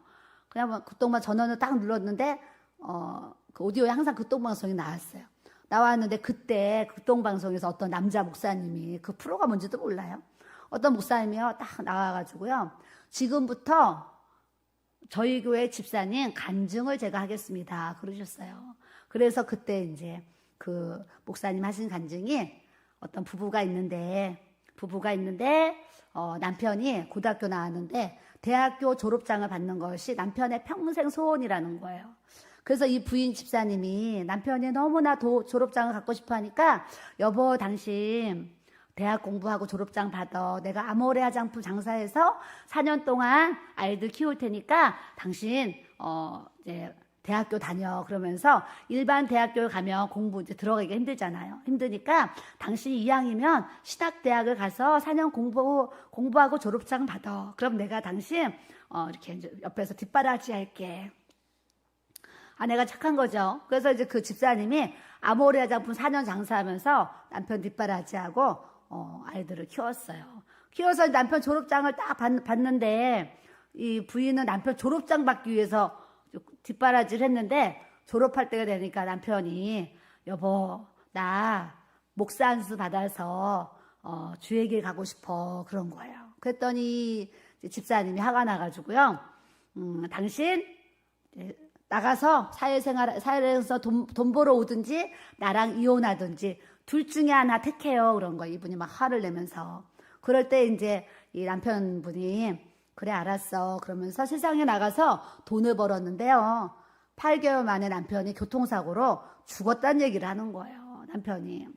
그냥 뭐 극동방 전원을 딱 눌렀는데 그 오디오에 항상 극동방송이 나왔어요. 나왔는데 그때 극동방송에서 어떤 남자 목사님이, 그 프로가 뭔지도 몰라요. 어떤 목사님이요 딱 나와가지고요, 지금부터 저희 교회 집사님 간증을 제가 하겠습니다 그러셨어요. 그래서 그때 이제 그 목사님 하신 간증이, 어떤 부부가 있는데 남편이 고등학교 나왔는데 대학교 졸업장을 받는 것이 남편의 평생 소원이라는 거예요. 그래서 이 부인 집사님이 남편이 너무나 졸업장을 갖고 싶어 하니까, 여보 당신 대학 공부하고 졸업장 받아. 내가 아모레 화장품 장사해서 4년 동안 아이들 키울 테니까 당신 이제 대학교 다녀. 그러면서 일반 대학교에 가면 공부 이제 들어가기가 힘들잖아요. 힘드니까 당신이 이왕이면 신학대학을 가서 4년 공부하고 졸업장 받아. 그럼 내가 당신 이렇게 이제 옆에서 뒷바라지 할게. 아내가 착한 거죠. 그래서 이제 그 집사님이 아모레 화장품 4년 장사하면서 남편 뒷바라지하고 아이들을 키웠어요. 키워서 남편 졸업장을 딱 받는데, 이 부인은 남편 졸업장 받기 위해서 뒷바라지를 했는데, 졸업할 때가 되니까 남편이 여보 나 목사 안수 받아서 주의 길 가고 싶어 그런 거예요. 그랬더니 집사님이 화가 나가지고요, 당신 나가서 사회에서 돈 벌어 오든지 나랑 이혼하든지 둘 중에 하나 택해요 그런 거예요. 이분이 막 화를 내면서. 그럴 때 이제 이 남편분이 그래 알았어 그러면서 세상에 나가서 돈을 벌었는데요, 8개월 만에 남편이 교통사고로 죽었다는 얘기를 하는 거예요. 남편이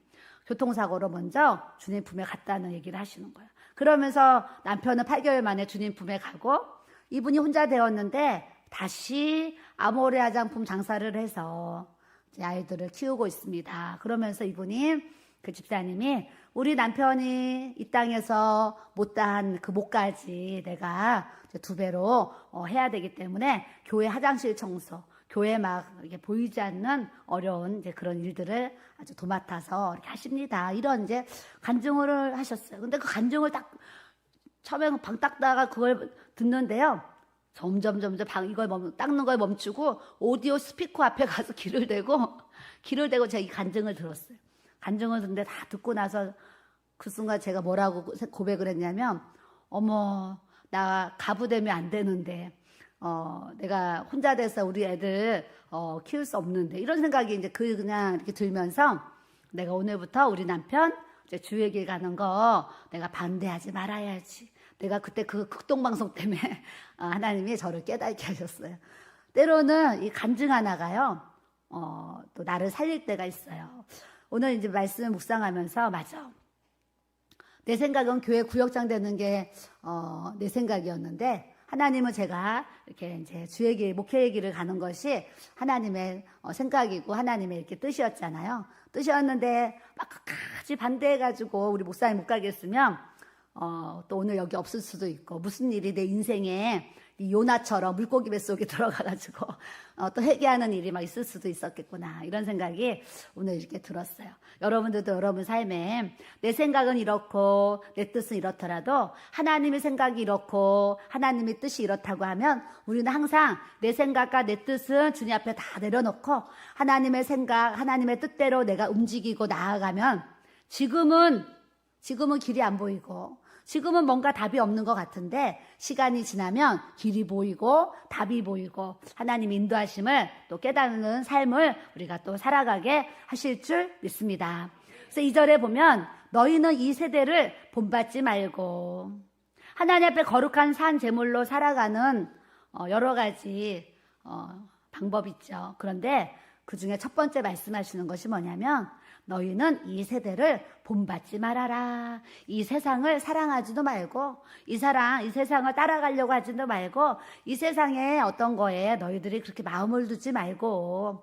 교통사고로 먼저 주님 품에 갔다는 얘기를 하시는 거예요. 그러면서 남편은 8개월 만에 주님 품에 가고, 이분이 혼자 되었는데 다시 아모레 화장품 장사를 해서 아이들을 키우고 있습니다. 그러면서 이분이, 그 집사님이, 우리 남편이 이 땅에서 못다한 그 목까지 내가 2배로 해야 되기 때문에 교회 화장실 청소, 교회 막 이게 보이지 않는 어려운 이제 그런 일들을 아주 도맡아서 이렇게 하십니다. 이런 이제 간증을 하셨어요. 근데 그 간증을 딱 처음에 방 닦다가 그걸 듣는데요, 점점 이걸 닦는 걸 멈추고 오디오 스피커 앞에 가서 귀를 대고 제가 이 간증을 들었어요. 간증을 듣는데 다 듣고 나서 그 순간 제가 뭐라고 고백을 했냐면, 어머 나 가부되면 안 되는데 내가 혼자 돼서 우리 애들 키울 수 없는데, 이런 생각이 이제 그냥 이렇게 들면서, 내가 오늘부터 우리 남편 이제 주의 길 가는 거 내가 반대하지 말아야지. 내가 그때 그 극동방송 때문에 하나님이 저를 깨닫게 하셨어요. 때로는 이 간증 하나가요, 또 나를 살릴 때가 있어요. 오늘 이제 말씀을 묵상하면서, 맞아, 내 생각은 교회 구역장 되는 게 내 생각이었는데, 하나님은 제가 이렇게 이제 주의 길, 목회의 길을 가는 것이 하나님의 생각이고 하나님의 이렇게 뜻이었잖아요. 뜻이었는데 막 끝까지 반대해가지고 우리 목사님 못 가겠으면 또 오늘 여기 없을 수도 있고, 무슨 일이 내 인생에 이 요나처럼 물고기 뱃속에 들어가가지고 또 회개하는 일이 막 있을 수도 있었겠구나, 이런 생각이 오늘 이렇게 들었어요. 여러분들도 여러분 삶에 내 생각은 이렇고 내 뜻은 이렇더라도 하나님의 생각이 이렇고 하나님의 뜻이 이렇다고 하면, 우리는 항상 내 생각과 내 뜻은 주님 앞에 다 내려놓고 하나님의 생각, 하나님의 뜻대로 내가 움직이고 나아가면, 지금은 길이 안 보이고 지금은 뭔가 답이 없는 것 같은데, 시간이 지나면 길이 보이고 답이 보이고 하나님의 인도하심을 또 깨닫는 삶을 우리가 또 살아가게 하실 줄 믿습니다. 그래서 2절에 보면, 너희는 이 세대를 본받지 말고, 하나님 앞에 거룩한 산 제물로 살아가는 여러 가지 방법이 있죠. 그런데 그 중에 첫 번째 말씀하시는 것이 뭐냐면, 너희는 이 세대를 본받지 말아라. 이 세상을 사랑하지도 말고, 이 세상을 따라가려고 하지도 말고, 이 세상에 어떤 거에 너희들이 그렇게 마음을 두지 말고,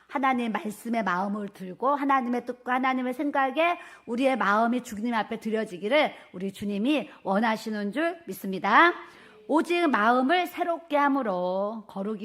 하나님의 말씀에 마음을 들고 하나님의 뜻과 하나님의 생각에 우리의 마음이 주님 앞에 드려지기를 우리 주님이 원하시는 줄 믿습니다. 오직 마음을 새롭게 함으로, 거룩,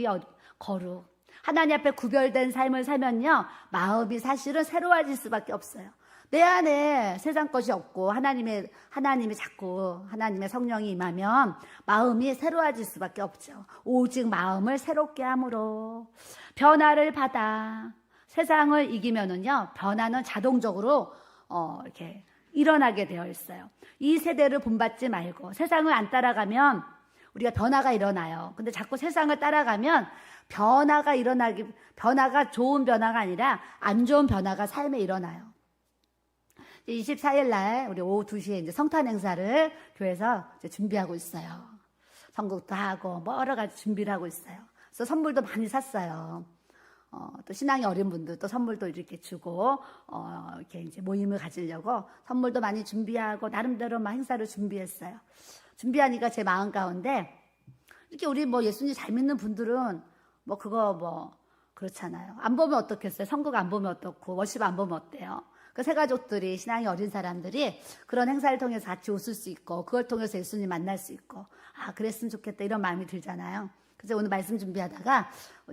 하나님 앞에 구별된 삶을 살면요, 마음이 사실은 새로워질 수밖에 없어요. 내 안에 세상 것이 없고 하나님이 자꾸 하나님의 성령이 임하면 마음이 새로워질 수밖에 없죠. 오직 마음을 새롭게 함으로 변화를 받아 세상을 이기면은요, 변화는 자동적으로 이렇게 일어나게 되어 있어요. 이 세대를 본받지 말고 세상을 안 따라가면 우리가 변화가 일어나요. 근데 자꾸 세상을 따라가면 변화가 좋은 변화가 아니라 안 좋은 변화가 삶에 일어나요. 24일 날 우리 오후 2시에 이제 성탄 행사를 교회에서 이제 준비하고 있어요. 선곡도 하고 뭐 여러 가지 준비를 하고 있어요. 그래서 선물도 많이 샀어요. 또 신앙이 어린 분들 또 선물도 이렇게 주고 이렇게 이제 모임을 가지려고 선물도 많이 준비하고 나름대로 막 행사를 준비했어요. 준비하니까 제 마음 가운데 이렇게 우리 뭐 예수님 잘 믿는 분들은 뭐 그거 뭐 그렇잖아요. 안 보면 어떻겠어요? 선곡 안 보면 어떻고 워십 안 보면 어때요? 그 세 가족들이 신앙이 어린 사람들이 그런 행사를 통해서 같이 웃을 수 있고 그걸 통해서 예수님 만날 수 있고 그랬으면 좋겠다 이런 마음이 들잖아요. 그래서 오늘 말씀 준비하다가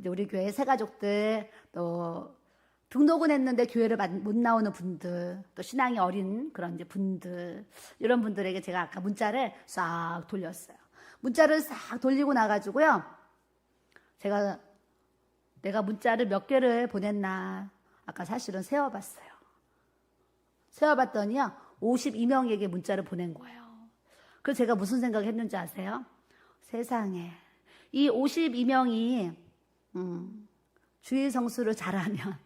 우리 교회 세 가족들 또 등록은 했는데 교회를 못 나오는 분들 또 신앙이 어린 그런 이제 분들 이런 분들에게 제가 아까 문자를 싹 돌렸어요. 문자를 싹 돌리고 나가지고요. 내가 문자를 몇 개를 보냈나 아까 사실은 세어봤어요. 세어봤더니요 52명에게 문자를 보낸 거예요. 그래서 제가 무슨 생각을 했는지 아세요? 세상에 이 52명이 주일 성수를 잘하면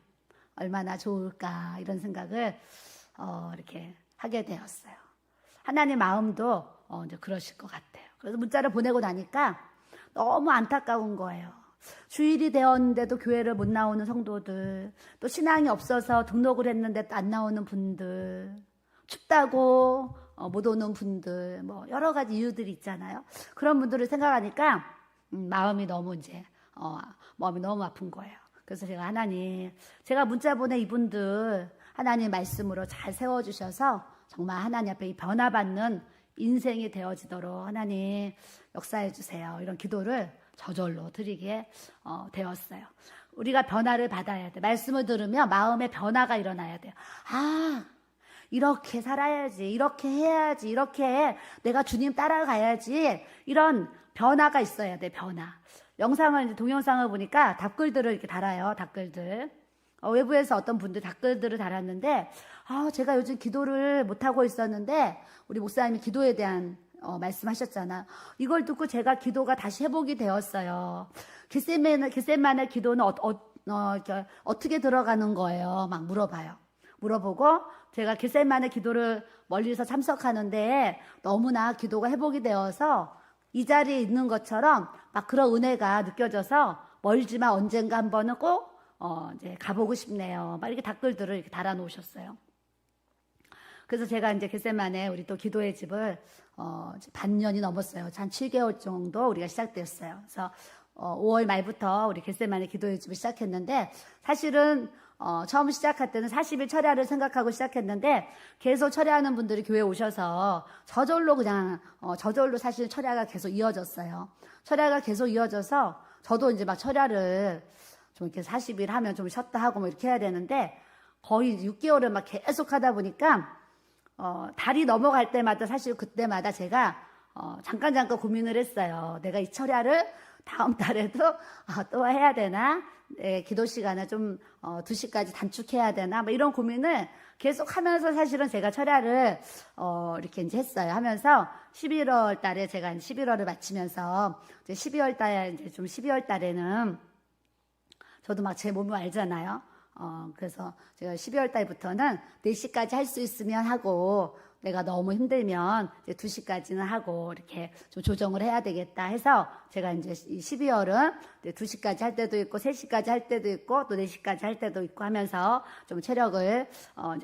얼마나 좋을까 이런 생각을 이렇게 하게 되었어요. 하나님 마음도 이제 그러실 것 같아요. 그래서 문자를 보내고 나니까 너무 안타까운 거예요. 주일이 되었는데도 교회를 못 나오는 성도들, 또 신앙이 없어서 등록을 했는데 또 안 나오는 분들, 춥다고 못 오는 분들, 뭐 여러 가지 이유들이 있잖아요. 그런 분들을 생각하니까 마음이 너무 아픈 거예요. 그래서 제가 문자 보낸 이분들 하나님 말씀으로 잘 세워주셔서 정말 하나님 앞에 이 변화받는 인생이 되어지도록 하나님 역사해 주세요. 이런 기도를 저절로 드리게 되었어요. 우리가 변화를 받아야 돼. 말씀을 들으면 마음의 변화가 일어나야 돼요. 이렇게 살아야지, 이렇게 해야지, 이렇게 내가 주님 따라가야지. 이런 변화가 있어야 돼, 변화. 동영상을 보니까 답글들을 이렇게 달아요, 답글들. 외부에서 어떤 분들 답글들을 달았는데, 제가 요즘 기도를 못하고 있었는데, 우리 목사님이 기도에 대한 말씀하셨잖아. 이걸 듣고 제가 기도가 다시 회복이 되었어요. 겟세마네 기도는 어떻게 들어가는 거예요? 막 물어보고 제가 겟세마네 기도를 멀리서 참석하는데 너무나 기도가 회복이 되어서 이 자리에 있는 것처럼 막 그런 은혜가 느껴져서 멀지만 언젠가 한 번은 꼭 이제 가보고 싶네요. 막 이렇게 댓글들을 이렇게 달아놓으셨어요. 그래서 제가 이제 겟세마네 우리 또 기도의 집을 반년이 넘었어요. 한 7개월 정도 우리가 시작되었어요. 그래서 5월 말부터 우리 겟세마네 기도의 집을 시작했는데 사실은 처음 시작할 때는 40일 철야를 생각하고 시작했는데 계속 철야하는 분들이 교회에 오셔서 저절로 사실 철야가 계속 이어졌어요. 철야가 계속 이어져서 저도 이제 막 철야를 좀 이렇게 40일 하면 좀 쉬었다 하고 뭐 이렇게 해야 되는데 거의 6개월을 막 계속 하다 보니까 달이 넘어갈 때마다 사실 그때마다 제가 잠깐 고민을 했어요. 내가 이 철야를 다음 달에도 또 해야 되나? 기도 시간을 좀 2시까지 단축해야 되나? 뭐 이런 고민을 계속 하면서 사실은 제가 철야를 이렇게 이제 했어요. 하면서 11월 달에 제가 11월을 마치면서 이제 12월 달에 이제 좀 12월 달에는 저도 막 제 몸을 알잖아요. 그래서 제가 12월 달부터는 4시까지 할 수 있으면 하고 내가 너무 힘들면 이제 2시까지는 하고 이렇게 좀 조정을 해야 되겠다 해서 제가 이제 12월은 2시까지 할 때도 있고 3시까지 할 때도 있고 또 4시까지 할 때도 있고 하면서 좀 체력을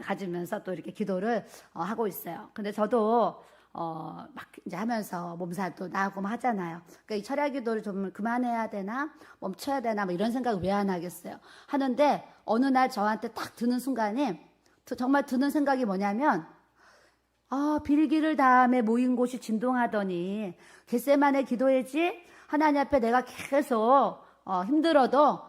가지면서 또 이렇게 기도를 하고 있어요. 근데 저도 막 이제 하면서 몸살도 나고 막 하잖아요. 그러니까 이 철야 기도를 좀 그만해야 되나? 멈춰야 되나? 뭐 이런 생각을 왜 안 하겠어요. 하는데 어느 날 저한테 딱 드는 순간에 정말 드는 생각이 뭐냐면 빌기를 다음에 모인 곳이 진동하더니 겟세마네 기도해지 하나님 앞에 내가 계속 힘들어도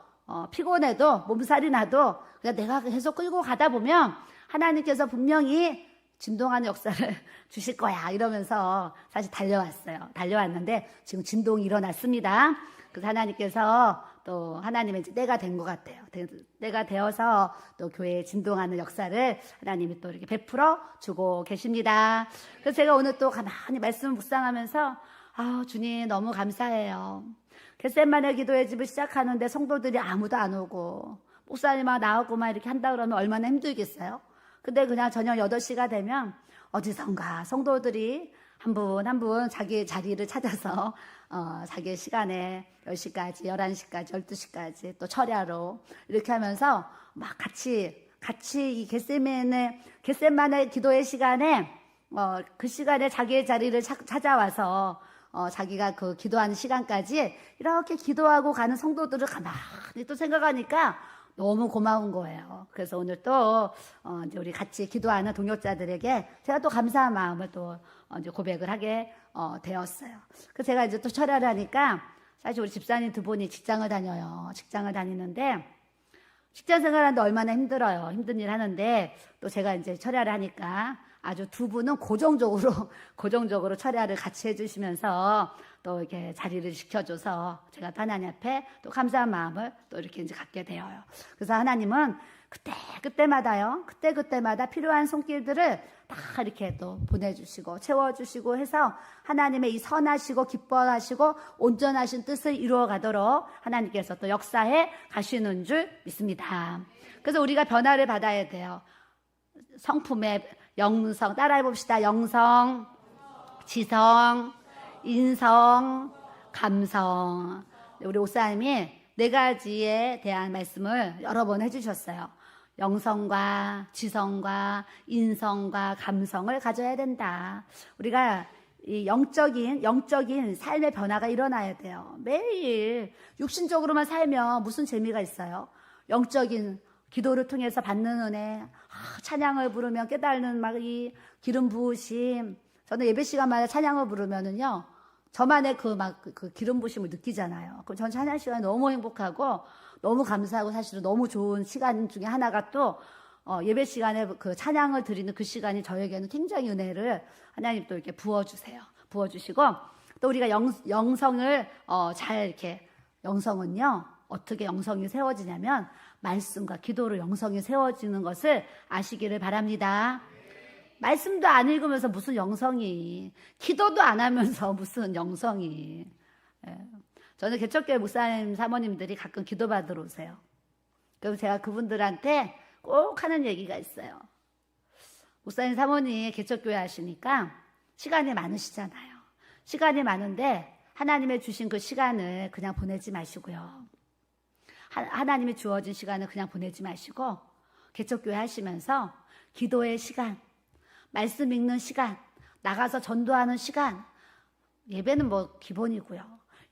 피곤해도 몸살이 나도 그냥 내가 계속 끌고 가다 보면 하나님께서 분명히 진동하는 역사를 주실 거야 이러면서 사실 달려왔어요. 달려왔는데 지금 진동이 일어났습니다. 그래서 하나님께서 또 하나님의 이제 때가 된 것 같아요. 때가 되어서 또 교회에 진동하는 역사를 하나님이 또 이렇게 베풀어 주고 계십니다. 그래서 제가 오늘 또 가만히 말씀을 묵상하면서 주님 너무 감사해요. 겟세마네 기도의 집을 시작하는데 성도들이 아무도 안 오고 목사님만 나오고만 이렇게 한다 그러면 얼마나 힘들겠어요. 근데 그냥 저녁 8시가 되면 어디선가 성도들이 한 분 한 분 자기 자리를 찾아서 자기의 시간에 10시까지 11시까지 12시까지 또 철야로 이렇게 하면서 막 같이 이 겟세마네 기도의 시간에 그 시간에 자기의 자리를 찾아와서 자기가 그 기도하는 시간까지 이렇게 기도하고 가는 성도들을 가만히 또 생각하니까 너무 고마운 거예요. 그래서 오늘 또 이제 우리 같이 기도하는 동역자들에게 제가 또 감사한 마음을 또 이제 고백을 하게 되었어요. 그래서 제가 이제 또 철야를 하니까 사실 우리 집사님 두 분이 직장을 다녀요. 직장을 다니는데 직장 생활하는데 얼마나 힘들어요. 힘든 일 하는데 또 제가 이제 철야를 하니까 아주 두 분은 고정적으로 철야를 같이 해주시면서 또 이렇게 자리를 지켜줘서 제가 또 하나님 앞에 또 감사한 마음을 또 이렇게 이제 갖게 되어요. 그래서 하나님은 그때마다 필요한 손길들을 다 이렇게 또 보내주시고 채워주시고 해서 하나님의 이 선하시고 기뻐하시고 온전하신 뜻을 이루어가도록 하나님께서 또 역사해 가시는 줄 믿습니다. 그래서 우리가 변화를 받아야 돼요. 성품의 영성 따라해봅시다. 영성, 지성, 인성, 감성. 우리 목사님이 4가지에 대한 말씀을 여러 번 해주셨어요. 영성과 지성과 인성과 감성을 가져야 된다. 우리가 이 영적인 삶의 변화가 일어나야 돼요. 매일 육신적으로만 살면 무슨 재미가 있어요? 영적인 기도를 통해서 받는 은혜, 찬양을 부르면 깨달는 막 이 기름 부으심. 저는 예배 시간마다 찬양을 부르면은요, 저만의 그 기름 부으심을 느끼잖아요. 그럼 전 찬양 시간이 너무 행복하고 너무 감사하고 사실은 너무 좋은 시간 중에 하나가 또 예배 시간에 그 찬양을 드리는 그 시간이 저에게는 굉장히 은혜를 하나님 또 이렇게 부어주시고 또 우리가 영성을 잘 이렇게 영성은요 어떻게 영성이 세워지냐면 말씀과 기도로 영성이 세워지는 것을 아시기를 바랍니다. 말씀도 안 읽으면서 무슨 영성이, 기도도 안 하면서 무슨 영성이. 저는 개척교회 목사님 사모님들이 가끔 기도받으러 오세요. 그럼 제가 그분들한테 꼭 하는 얘기가 있어요. 목사님 사모님 개척교회 하시니까 시간이 많으시잖아요. 시간이 많은데 하나님의 주신 그 시간을 그냥 보내지 마시고요. 하나님이 주어진 시간을 그냥 보내지 마시고 개척교회 하시면서 기도의 시간, 말씀 읽는 시간, 나가서 전도하는 시간, 예배는 뭐 기본이고요.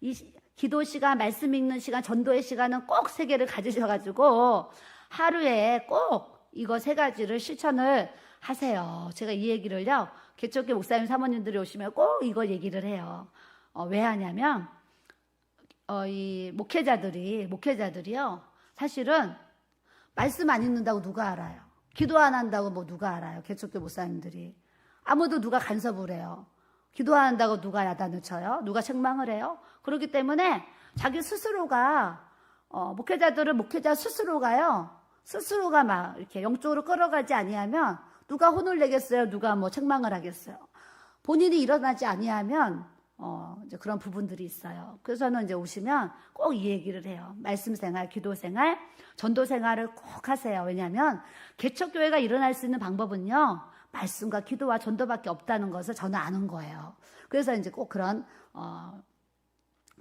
이 기도 시간, 말씀 읽는 시간, 전도의 시간은 꼭 3개를 가지셔가지고 하루에 꼭 이거 3가지를 실천을 하세요. 제가 이 얘기를요, 개척교회 목사님 사모님들이 오시면 꼭 이거 얘기를 해요. 왜 하냐면 이 목회자들이요 사실은 말씀 안 읽는다고 누가 알아요? 기도 안 한다고 뭐 누가 알아요? 개척교회 목사님들이 아무도 누가 간섭을 해요. 기도 안 한다고 누가 야단을 쳐요? 누가 책망을 해요? 그렇기 때문에 자기 스스로가 목회자들은 목회자 스스로가 막 이렇게 영적으로 끌어가지 아니하면 누가 혼을 내겠어요? 누가 뭐 책망을 하겠어요? 본인이 일어나지 아니하면 이제 그런 부분들이 있어요. 그래서 저는 이제 오시면 꼭 이 얘기를 해요. 말씀 생활, 기도 생활, 전도 생활을 꼭 하세요. 왜냐하면 개척교회가 일어날 수 있는 방법은요, 말씀과 기도와 전도밖에 없다는 것을 저는 아는 거예요. 그래서 이제 꼭 그런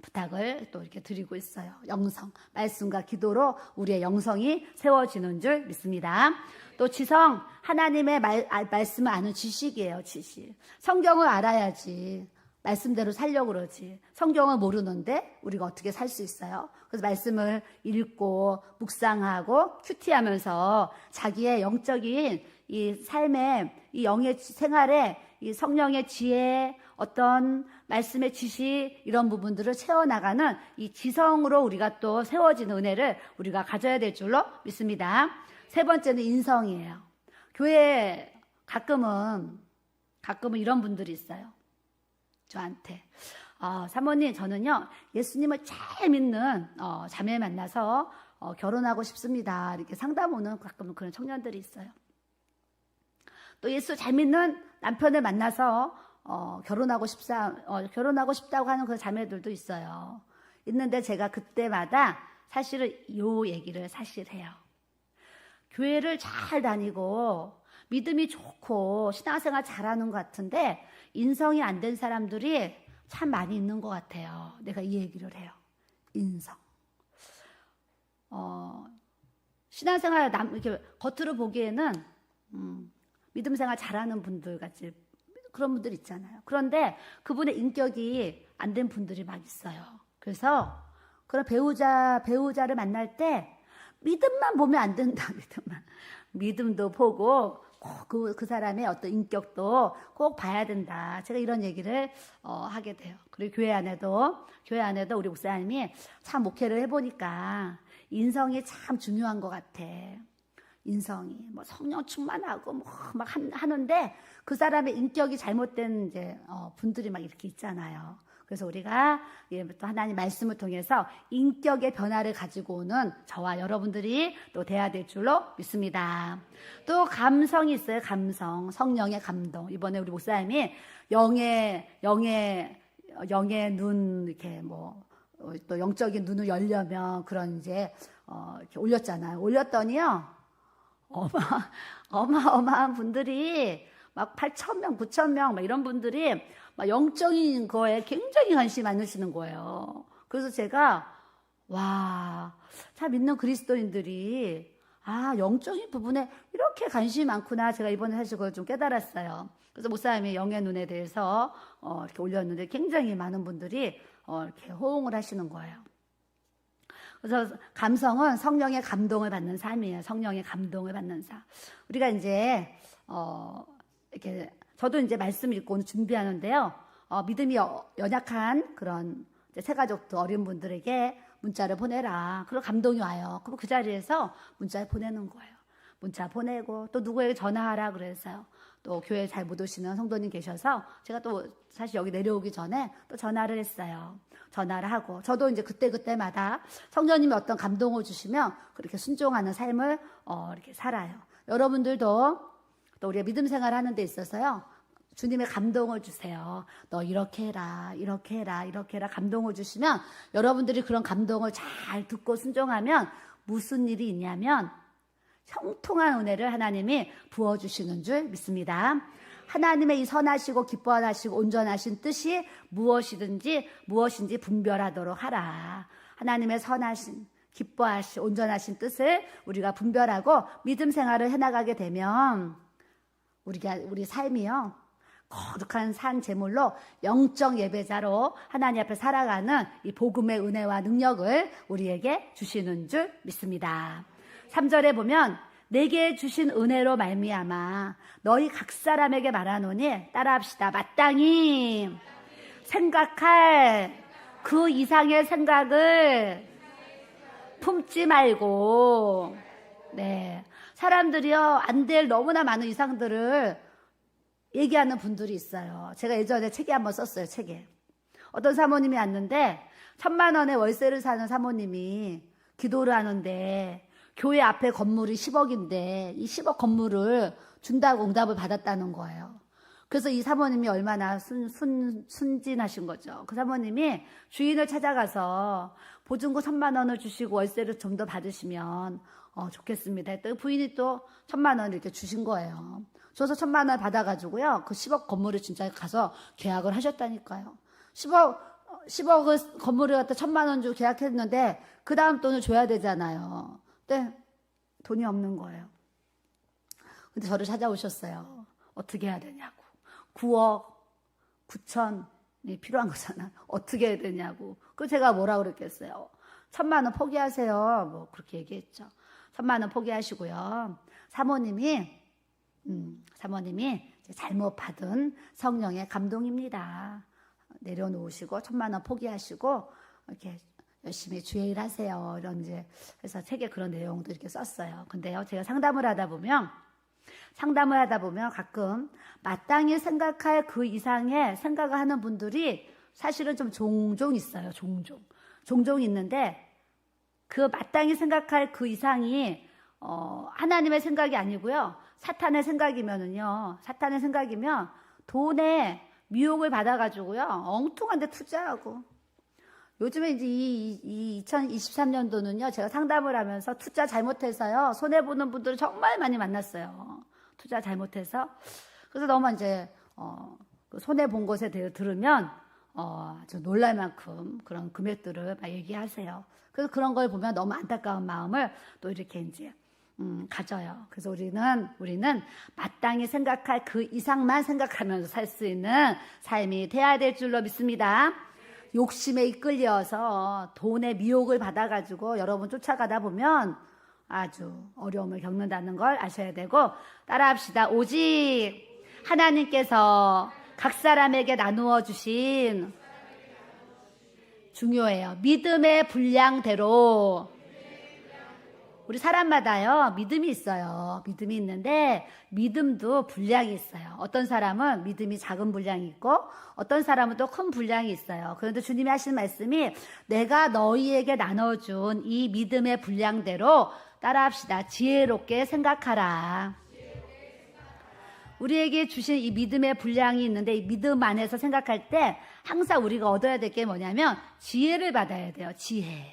부탁을 또 이렇게 드리고 있어요. 영성, 말씀과 기도로 우리의 영성이 세워지는 줄 믿습니다. 또 지성, 하나님의 말씀을 아는 지식이에요. 지식. 성경을 알아야지 말씀대로 살려고 그러지. 성경을 모르는데 우리가 어떻게 살 수 있어요? 그래서 말씀을 읽고 묵상하고 큐티하면서 자기의 영적인 이 삶의 이 영의 생활에 이 성령의 지혜, 어떤 말씀의 지식 이런 부분들을 채워나가는 이 지성으로 우리가 또 세워지는 은혜를 우리가 가져야 될 줄로 믿습니다. 세 번째는 인성이에요. 교회에 가끔은 이런 분들이 있어요. 저한테 사모님, 저는요 예수님을 잘 믿는 자매 만나서 결혼하고 싶습니다. 이렇게 상담 오는 가끔 그런 청년들이 있어요. 또 예수 잘 믿는 남편을 만나서 결혼하고 싶다고 하는 그 자매들도 있어요. 있는데 제가 그때마다 사실은 요 얘기를 사실 해요. 교회를 잘 다니고 믿음이 좋고 신앙생활 잘하는 것 같은데 인성이 안 된 사람들이 참 많이 있는 것 같아요. 내가 이 얘기를 해요. 인성. 신앙생활 이렇게 겉으로 보기에는 믿음 생활 잘하는 분들 같이 그런 분들 있잖아요. 그런데 그분의 인격이 안 된 분들이 막 있어요. 그래서 그런 배우자를 만날 때 믿음만 보면 안 된다. 믿음도 보고 그 사람의 어떤 인격도 꼭 봐야 된다. 제가 이런 얘기를 하게 돼요. 그리고 교회 안에도 우리 목사님이 참 목회를 해보니까 인성이 참 중요한 것 같아. 인성이 뭐 성령 충만하고 뭐 막 하는데 그 사람의 인격이 잘못된 이제 분들이 막 이렇게 있잖아요. 그래서 우리가 또 하나님 말씀을 통해서 인격의 변화를 가지고 오는 저와 여러분들이 또 돼야 될 줄로 믿습니다. 또 감성이 있어요. 감성, 성령의 감동. 이번에 우리 목사님이 영의 눈 이렇게 또 영적인 눈을 열려면 그런 이제 이렇게 올렸잖아요. 올렸더니요 어마어마한 분들이 막 8,000명, 9,000명 막 이런 분들이 막 영적인 거에 굉장히 관심이 많으시는 거예요. 그래서 제가 참 믿는 그리스도인들이 영적인 부분에 이렇게 관심이 많구나. 제가 이번에 사실 그걸 좀 깨달았어요. 그래서 목사님이 영의 눈에 대해서 이렇게 올렸는데 굉장히 많은 분들이 이렇게 호응을 하시는 거예요. 그래서 감성은 성령의 감동을 받는 삶이에요. 성령의 감동을 받는 삶. 우리가 이제 이렇게 저도 이제 말씀 읽고 오늘 준비하는데요. 믿음이 연약한 그런 새 가족들 어린 분들에게 문자를 보내라. 그리고 감동이 와요. 그럼 그 자리에서 문자를 보내는 거예요. 문자 보내고 또 누구에게 전화하라 그래서요. 또 교회 잘 못 오시는 성도님 계셔서 제가 또 사실 여기 내려오기 전에 또 전화를 했어요. 전화를 하고 저도 이제 그때마다 성령님이 어떤 감동을 주시면 그렇게 순종하는 삶을 이렇게 살아요. 여러분들도 또 우리가 믿음 생활 하는 데 있어서요. 주님의 감동을 주세요. 너 이렇게 해라, 이렇게 해라, 이렇게 해라 감동을 주시면 여러분들이 그런 감동을 잘 듣고 순종하면 무슨 일이 있냐면 형통한 은혜를 하나님이 부어주시는 줄 믿습니다. 하나님의 이 선하시고 기뻐하시고 온전하신 뜻이 무엇인지 분별하도록 하라. 하나님의 선하신 기뻐하신 온전하신 뜻을 우리가 분별하고 믿음 생활을 해나가게 되면 우리 삶이요 거룩한 산 제물로 영적 예배자로 하나님 앞에 살아가는 이 복음의 은혜와 능력을 우리에게 주시는 줄 믿습니다. 3절에 보면 내게 주신 은혜로 말미암아 너희 각 사람에게 말하노니 따라합시다. 마땅히 생각할 그 이상의 생각을 품지 말고 사람들이요 안 될 너무나 많은 이상들을 얘기하는 분들이 있어요. 제가 예전에 책에 한번 썼어요. 책에 어떤 사모님이 왔는데 1,000만 원의 월세를 사는 사모님이 기도를 하는데 교회 앞에 건물이 10억인데 이 10억 건물을 준다고 응답을 받았다는 거예요. 그래서 이 사모님이 얼마나 순진하신 거죠. 그 사모님이 주인을 찾아가서 보증금 1,000만 원을 주시고 월세를 좀 더 받으시면 좋겠습니다. 또 부인이 또 1,000만 원을 이렇게 주신 거예요. 줘서 1,000만 원 받아가지고요. 그 10억 건물을 진짜 가서 계약을 하셨다니까요. 10억 건물을 갖다 1,000만 원 주고 계약했는데 그 다음 돈을 줘야 되잖아요. 근데 돈이 없는 거예요. 근데 저를 찾아오셨어요. 어떻게 해야 되냐고. 9억 9천이 필요한 거잖아. 어떻게 해야 되냐고. 그 제가 뭐라고 그랬겠어요. 1,000만 원 포기하세요. 뭐 그렇게 얘기했죠. 1,000만 원 포기하시고요. 사모님이 사모님이 잘못 받은 성령의 감동입니다. 내려놓으시고 1,000,000원 포기하시고 이렇게 열심히 주의 일 하세요. 이런 이제 그래서 책에 그런 내용도 이렇게 썼어요. 근데요, 제가 상담을 하다 보면 가끔 마땅히 생각할 그 이상의 생각을 하는 분들이 사실은 좀 종종 있어요. 종종 있는데 그 마땅히 생각할 그 이상이 하나님의 생각이 아니고요. 사탄의 생각이면 돈에 미혹을 받아가지고요. 엉뚱한 데 투자하고. 요즘에 이제 이 2023년도는요. 제가 상담을 하면서 투자 잘못해서요. 손해보는 분들을 정말 많이 만났어요. 투자 잘못해서. 그래서 너무 이제, 손해본 것에 대해 들으면, 아주 놀랄 만큼 그런 금액들을 막 얘기하세요. 그래서 그런 걸 보면 너무 안타까운 마음을 또 이렇게 이제, 가져요. 그래서 우리는 마땅히 생각할 그 이상만 생각하면서 살 수 있는 삶이 돼야 될 줄로 믿습니다. 욕심에 이끌려서 돈의 미혹을 받아가지고 여러분 쫓아가다 보면 아주 어려움을 겪는다는 걸 아셔야 되고, 따라합시다. 오직 하나님께서 각 사람에게 나누어 주신, 중요해요. 믿음의 분량대로. 우리 사람마다요, 믿음이 있어요. 믿음이 있는데, 믿음도 분량이 있어요. 어떤 사람은 믿음이 작은 분량이 있고, 어떤 사람은 또 큰 분량이 있어요. 그런데 주님이 하시는 말씀이, 내가 너희에게 나눠준 이 믿음의 분량대로 따라합시다. 지혜롭게 생각하라. 우리에게 주신 이 믿음의 분량이 있는데, 이 믿음 안에서 생각할 때 항상 우리가 얻어야 될 게 뭐냐면 지혜를 받아야 돼요. 지혜.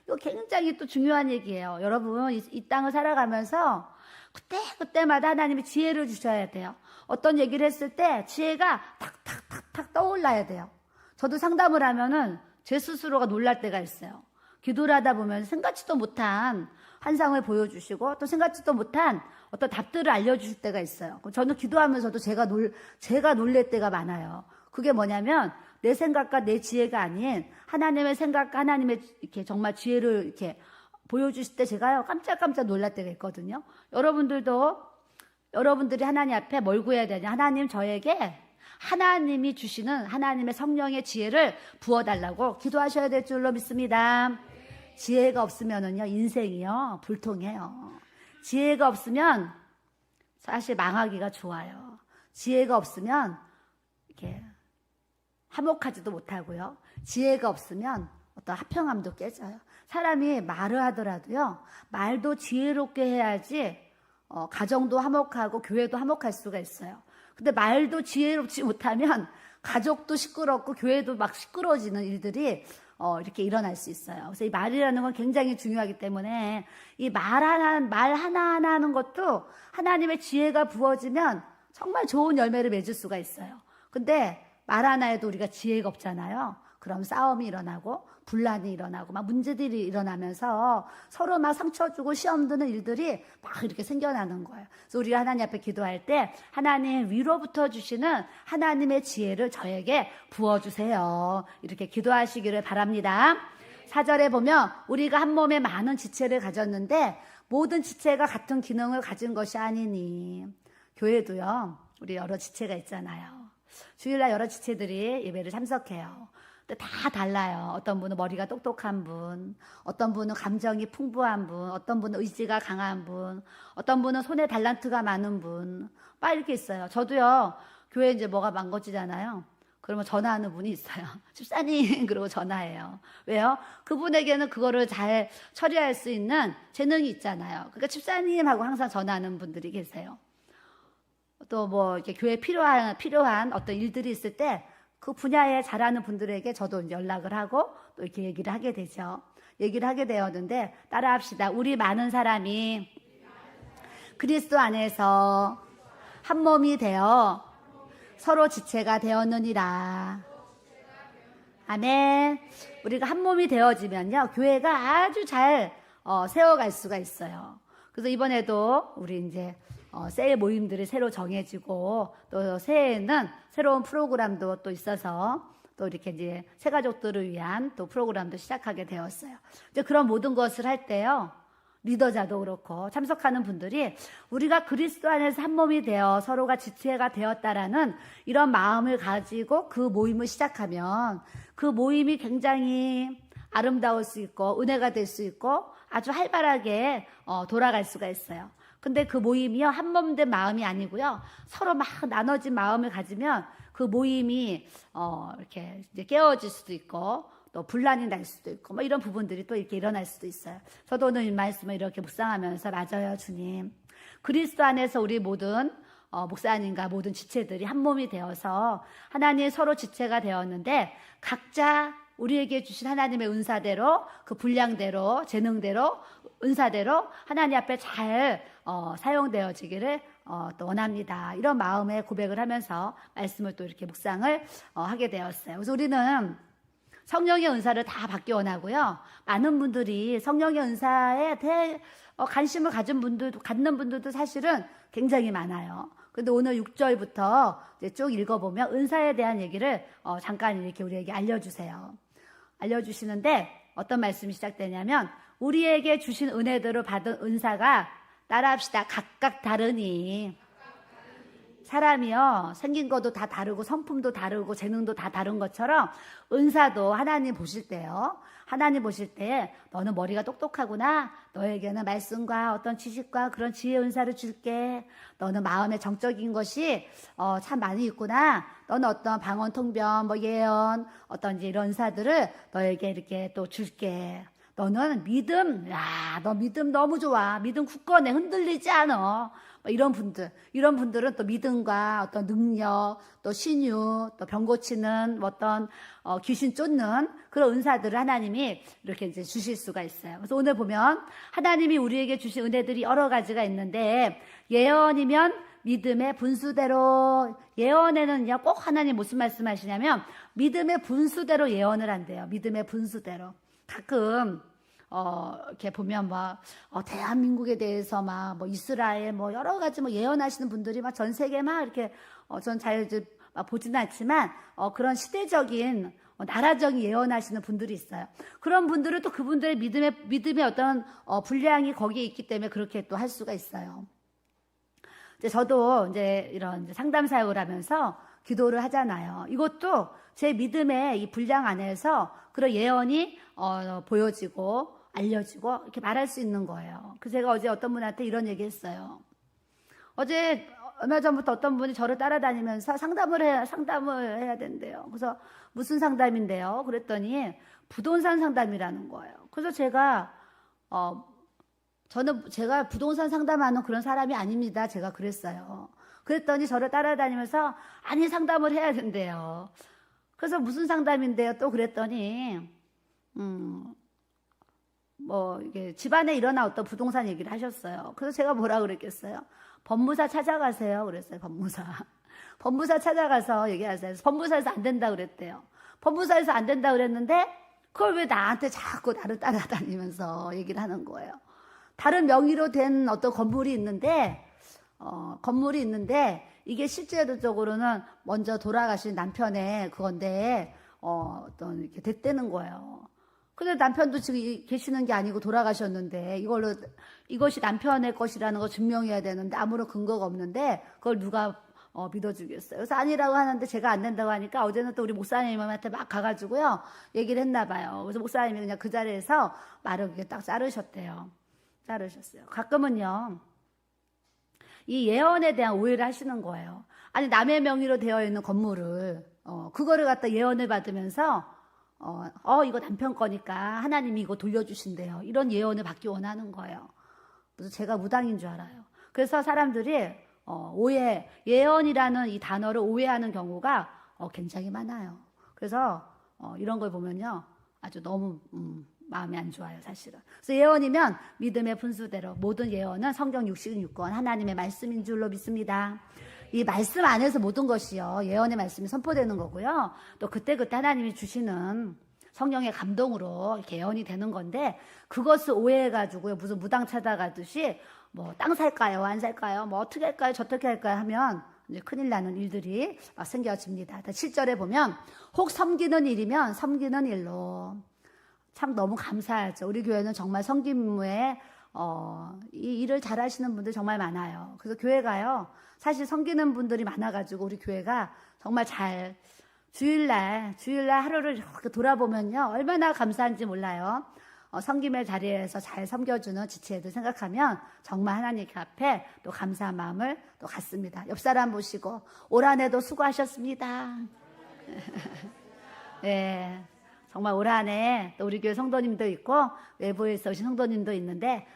이거 굉장히 또 중요한 얘기예요. 여러분, 이 땅을 살아가면서 그때마다 하나님이 지혜를 주셔야 돼요. 어떤 얘기를 했을 때 지혜가 탁탁탁탁 떠올라야 돼요. 저도 상담을 하면은 제 스스로가 놀랄 때가 있어요. 기도를 하다 보면 생각지도 못한 환상을 보여주시고 또 생각지도 못한 어떤 답들을 알려주실 때가 있어요. 저는 기도하면서도 제가 놀랄 때가 많아요. 그게 뭐냐면 내 생각과 내 지혜가 아닌 하나님의 생각과 하나님의 이렇게 정말 지혜를 이렇게 보여주실 때 제가요 깜짝깜짝 놀랄 때가 있거든요. 여러분들이 하나님 앞에 뭘 구해야 되냐? 하나님 저에게 하나님이 주시는 하나님의 성령의 지혜를 부어달라고 기도하셔야 될 줄로 믿습니다. 지혜가 없으면은요 인생이요 불통해요. 지혜가 없으면 사실 망하기가 좋아요. 지혜가 없으면 이렇게 화목하지도 못하고요. 지혜가 없으면 어떤 화평함도 깨져요. 사람이 말을 하더라도요. 말도 지혜롭게 해야지 가정도 화목하고 교회도 화목할 수가 있어요. 근데 말도 지혜롭지 못하면 가족도 시끄럽고 교회도 막 시끄러워지는 일들이 이렇게 일어날 수 있어요. 그래서 이 말이라는 건 굉장히 중요하기 때문에 이 말 하나하나 하는 것도 하나님의 지혜가 부어지면 정말 좋은 열매를 맺을 수가 있어요. 근데 말 하나에도 우리가 지혜가 없잖아요. 그럼 싸움이 일어나고 분란이 일어나고 막 문제들이 일어나면서 서로 막 상처 주고 시험 드는 일들이 막 이렇게 생겨나는 거예요. 그래서 우리가 하나님 앞에 기도할 때 하나님 위로부터 주시는 하나님의 지혜를 저에게 부어주세요. 이렇게 기도하시기를 바랍니다. 4절에 보면 우리가 한 몸에 많은 지체를 가졌는데 모든 지체가 같은 기능을 가진 것이 아니니. 교회도요. 우리 여러 지체가 있잖아요. 주일날 여러 지체들이 예배를 참석해요. 근데 다 달라요. 어떤 분은 머리가 똑똑한 분, 어떤 분은 감정이 풍부한 분, 어떤 분은 의지가 강한 분, 어떤 분은 손에 달란트가 많은 분, 막 이렇게 있어요. 저도요, 교회에 이제 뭐가 망가지잖아요. 그러면 전화하는 분이 있어요. 집사님, 그러고 전화해요. 왜요? 그분에게는 그거를 잘 처리할 수 있는 재능이 있잖아요. 그러니까 집사님 하고 항상 전화하는 분들이 계세요. 또 뭐 이렇게 교회에 필요한 어떤 일들이 있을 때 그 분야에 잘하는 분들에게 저도 이제 연락을 하고 또 이렇게 얘기를 하게 되죠. 얘기를 하게 되었는데 따라합시다. 우리 많은 사람이 그리스도 안에서 한 몸이 되어 서로 지체가 되었느니라. 아멘. 우리가 한 몸이 되어지면요 교회가 아주 잘 세워갈 수가 있어요. 그래서 이번에도 우리 이제 셀 모임들이 새로 정해지고 또 새해에는 새로운 프로그램도 또 있어서 또 이렇게 이제 새가족들을 위한 또 프로그램도 시작하게 되었어요. 이제 그런 모든 것을 할 때요, 리더자도 그렇고 참석하는 분들이 우리가 그리스도 안에서 한 몸이 되어 서로가 지체가 되었다라는 이런 마음을 가지고 그 모임을 시작하면 그 모임이 굉장히 아름다울 수 있고 은혜가 될 수 있고 아주 활발하게 돌아갈 수가 있어요. 근데 그 모임이요, 한 몸 된 마음이 아니고요, 서로 막 나눠진 마음을 가지면 그 모임이 이렇게 이제 깨어질 수도 있고 또 분란이 날 수도 있고 뭐 이런 부분들이 또 이렇게 일어날 수도 있어요. 저도 오늘 이 말씀을 이렇게 묵상하면서 맞아요, 주님. 그리스도 안에서 우리 모든 목사님과 모든 지체들이 한 몸이 되어서 하나님 서로 지체가 되었는데 각자 우리에게 주신 하나님의 은사대로 그 분량대로 재능대로 은사대로 하나님 앞에 잘 사용되어지기를 또 원합니다. 이런 마음의 고백을 하면서 말씀을 또 이렇게 묵상을 하게 되었어요. 그래서 우리는 성령의 은사를 다 받기 원하고요. 많은 분들이 성령의 은사에 대해 관심을 갖는 분들도 사실은 굉장히 많아요. 근데 오늘 6절부터 이제 쭉 읽어보면 은사에 대한 얘기를 잠깐 이렇게 우리에게 알려주시는데 어떤 말씀이 시작되냐면 우리에게 주신 은혜대로 받은 은사가 따라합시다. 각각 다르니. 사람이요, 생긴 것도 다 다르고 성품도 다르고 재능도 다 다른 것처럼 은사도 하나님 보실 때요, 하나님 보실 때 너는 머리가 똑똑하구나, 너에게는 말씀과 어떤 지식과 그런 지혜 은사를 줄게, 너는 마음의 정적인 것이 참 많이 있구나, 너는 어떤 방언 통변 뭐 예언 어떤 이런 은사들을 너에게 이렇게 또 줄게, 너는 믿음, 야, 너 믿음 너무 좋아, 믿음 굳건해, 흔들리지 않아. 이런 분들은 또 믿음과 어떤 능력, 또 신유, 또 병 고치는 어떤 귀신 쫓는 그런 은사들을 하나님이 이렇게 이제 주실 수가 있어요. 그래서 오늘 보면 하나님이 우리에게 주신 은혜들이 여러 가지가 있는데 예언이면 믿음의 분수대로, 예언에는요 꼭 하나님 무슨 말씀하시냐면 믿음의 분수대로 예언을 한대요. 믿음의 분수대로. 가끔 이렇게 보면 막 대한민국에 대해서 막 뭐 이스라엘 뭐 여러 가지 뭐 예언하시는 분들이 막 전 세계 막 이렇게 전 잘 보지는 않지만 그런 시대적인 나라적인 예언하시는 분들이 있어요. 그런 분들은 또 그분들의 믿음의 어떤 분량이 거기에 있기 때문에 그렇게 또 할 수가 있어요. 이제 저도 이제 이런 이제 상담 사역을 하면서 기도를 하잖아요. 이것도 제 믿음의 이 분량 안에서 그런 예언이 보여지고 알려지고 이렇게 말할 수 있는 거예요. 그래서 제가 어제 어떤 분한테 이런 얘기 했어요. 어제 얼마 전부터 어떤 분이 저를 따라다니면서 상담을 해야 된대요. 그래서 무슨 상담인데요? 그랬더니 부동산 상담이라는 거예요. 그래서 제가 제가 부동산 상담하는 그런 사람이 아닙니다. 제가 그랬어요. 그랬더니 저를 따라다니면서 아니 상담을 해야 된대요. 그래서 무슨 상담인데요? 또 그랬더니 뭐 이게 집안에 일어난 어떤 부동산 얘기를 하셨어요. 그래서 제가 뭐라 그랬겠어요? 법무사 찾아가세요. 그랬어요. 법무사 찾아가서 얘기하세요. 법무사에서 안 된다 그랬대요. 법무사에서 안 된다 그랬는데 그걸 왜 나한테 자꾸 나를 따라다니면서 얘기를 하는 거예요. 다른 명의로 된 어떤 건물이 있는데 이게 실제로적으로는 먼저 돌아가신 남편의 그건데 어떤 이렇게 됐다는 거예요. 근데 남편도 지금 계시는 게 아니고 돌아가셨는데 이것이 남편의 것이라는 걸 증명해야 되는데 아무런 근거가 없는데 그걸 누가 믿어주겠어요. 그래서 아니라고 하는데 제가 안 된다고 하니까 어제는 또 우리 목사님한테 막 가가지고요 얘기를 했나 봐요. 그래서 목사님이 그냥 그 자리에서 말을 그렇게 딱 자르셨어요. 가끔은요 이 예언에 대한 오해를 하시는 거예요. 아니 남의 명의로 되어 있는 건물을 그거를 갖다 예언을 받으면서 이거 남편 거니까 하나님이 이거 돌려주신대요. 이런 예언을 받기 원하는 거예요. 그래서 제가 무당인 줄 알아요. 그래서 사람들이 예언이라는 이 단어를 오해하는 경우가 굉장히 많아요. 그래서 이런 걸 보면요 아주 너무 마음이 안 좋아요, 사실은. 그래서 예언이면 믿음의 분수대로 모든 예언은 성경 66권 하나님의 말씀인 줄로 믿습니다. 이 말씀 안에서 모든 것이요 예언의 말씀이 선포되는 거고요. 또 그때그때 하나님이 주시는 성령의 감동으로 이렇게 예언이 되는 건데 그것을 오해해가지고요 무슨 무당 찾아가듯이 뭐 땅 살까요 안 살까요 뭐 어떻게 할까요 저떻게 할까요 하면 이제 큰일 나는 일들이 생겨집니다. 7절에 보면 혹 섬기는 일이면 섬기는 일로. 참 너무 감사하죠. 우리 교회는 정말 섬김에 이 일을 잘 하시는 분들 정말 많아요. 그래서 교회가요, 사실 섬기는 분들이 많아가지고 우리 교회가 정말 잘 주일날 하루를 이렇게 돌아보면요, 얼마나 감사한지 몰라요. 섬김의 자리에서 잘 섬겨주는 지체들 생각하면 정말 하나님 앞에 또 감사한 마음을 또 갖습니다. 옆 사람 보시고 올 한 해도 수고하셨습니다. 네, 정말 올 한 해 또 우리 교회 성도님도 있고 외부에서 오신 성도님도 있는데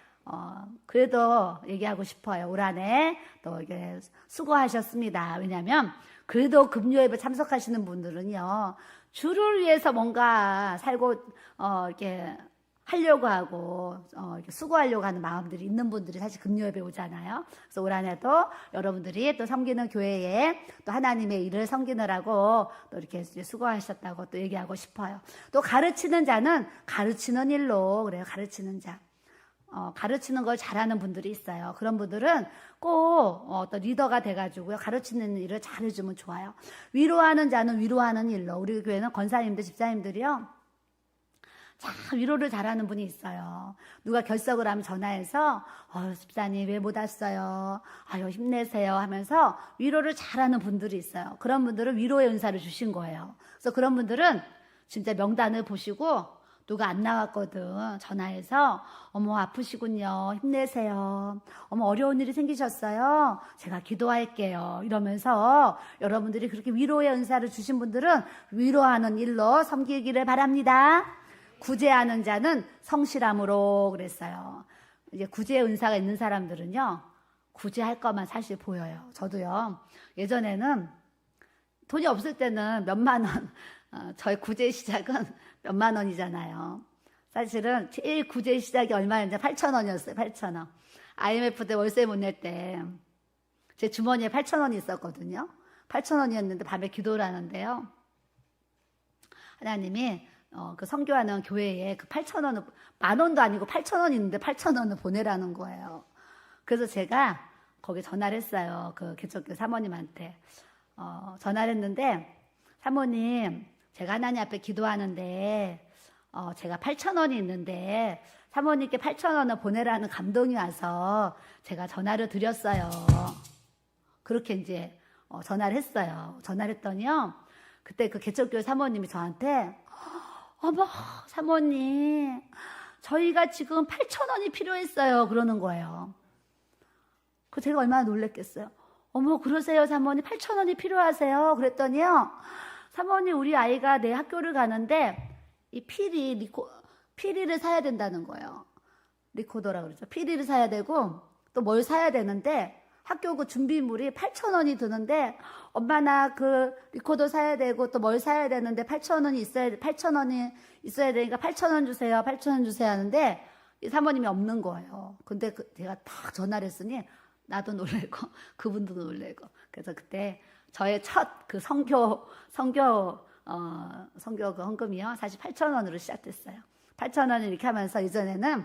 그래도 얘기하고 싶어요. 올 한 해 또 이게 수고하셨습니다. 왜냐하면 그래도 금요예배 참석하시는 분들은요, 주를 위해서 뭔가 살고 이렇게 하려고 하고 이렇게 수고하려고 하는 마음들이 있는 분들이 사실 금요예배 오잖아요. 그래서 올 한 해도 여러분들이 또 섬기는 교회에 또 하나님의 일을 섬기느라고 또 이렇게 수고하셨다고 또 얘기하고 싶어요. 또 가르치는 자는 가르치는 일로, 그래요. 가르치는 자. 가르치는 걸 잘하는 분들이 있어요. 그런 분들은 꼭 어떤 리더가 돼가지고요, 가르치는 일을 잘해주면 좋아요. 위로하는 자는 위로하는 일로. 우리 교회는 권사님들, 집사님들이요, 참 위로를 잘하는 분이 있어요. 누가 결석을 하면 전화해서 집사님 왜 못 왔어요? 아유 힘내세요 하면서 위로를 잘하는 분들이 있어요. 그런 분들은 위로의 은사를 주신 거예요. 그래서 그런 분들은 진짜 명단을 보시고 누가 안 나왔거든 전화해서 어머 아프시군요, 힘내세요, 어머 어려운 일이 생기셨어요, 제가 기도할게요 이러면서 여러분들이 그렇게 위로의 은사를 주신 분들은 위로하는 일로 섬기기를 바랍니다. 구제하는 자는 성실함으로 그랬어요. 이제 구제의 은사가 있는 사람들은요, 구제할 것만 사실 보여요. 저도요, 예전에는 돈이 없을 때는 몇만 원, 저희 구제 시작은 몇만 원이잖아요. 사실은 제일 구제 시작이 얼마였는지 8,000원이었어요. 8,000원. IMF 때 월세 못 낼 때 제 주머니에 8,000원이 있었거든요. 8,000원이었는데 밤에 기도를 하는데요, 하나님이 그 선교하는 교회에 그 8,000원을, 10,000원도 아니고 8,000원이 있는데 8,000원을 보내라는 거예요. 그래서 제가 거기 전화를 했어요. 그 개척교 사모님한테 전화를 했는데, 사모님 제가 하나님 앞에 기도하는데 제가 8,000원이 있는데 사모님께 8,000원을 보내라는 감동이 와서 제가 전화를 드렸어요. 그렇게 이제 전화를 했어요. 전화를 했더니요, 그때 그 개척교회 사모님이 저한테 어머 사모님 저희가 지금 8,000원이 필요했어요 그러는 거예요. 그 제가 얼마나 놀랬겠어요. 어머 그러세요 사모님, 8,000원이 필요하세요? 그랬더니요, 사모님 우리 아이가 내 학교를 가는데 이 피리를 사야 된다는 거예요. 리코더라고 그러죠. 피리를 사야 되고 또 뭘 사야 되는데 학교 그 준비물이 8,000원이 드는데 엄마 나 그 리코더 사야 되고 또 뭘 사야 되는데 8,000원이 있어야 되니까 8,000원 주세요. 8,000원 주세요 하는데 이 사모님이 없는 거예요. 근데 제가 딱 전화를 했으니 나도 놀래고 그분도 놀래고, 그래서 그때 저의 첫 그 선교 그 헌금이요, 사실 8,000원으로 시작됐어요. 8,000원을 이렇게 하면서 예전에는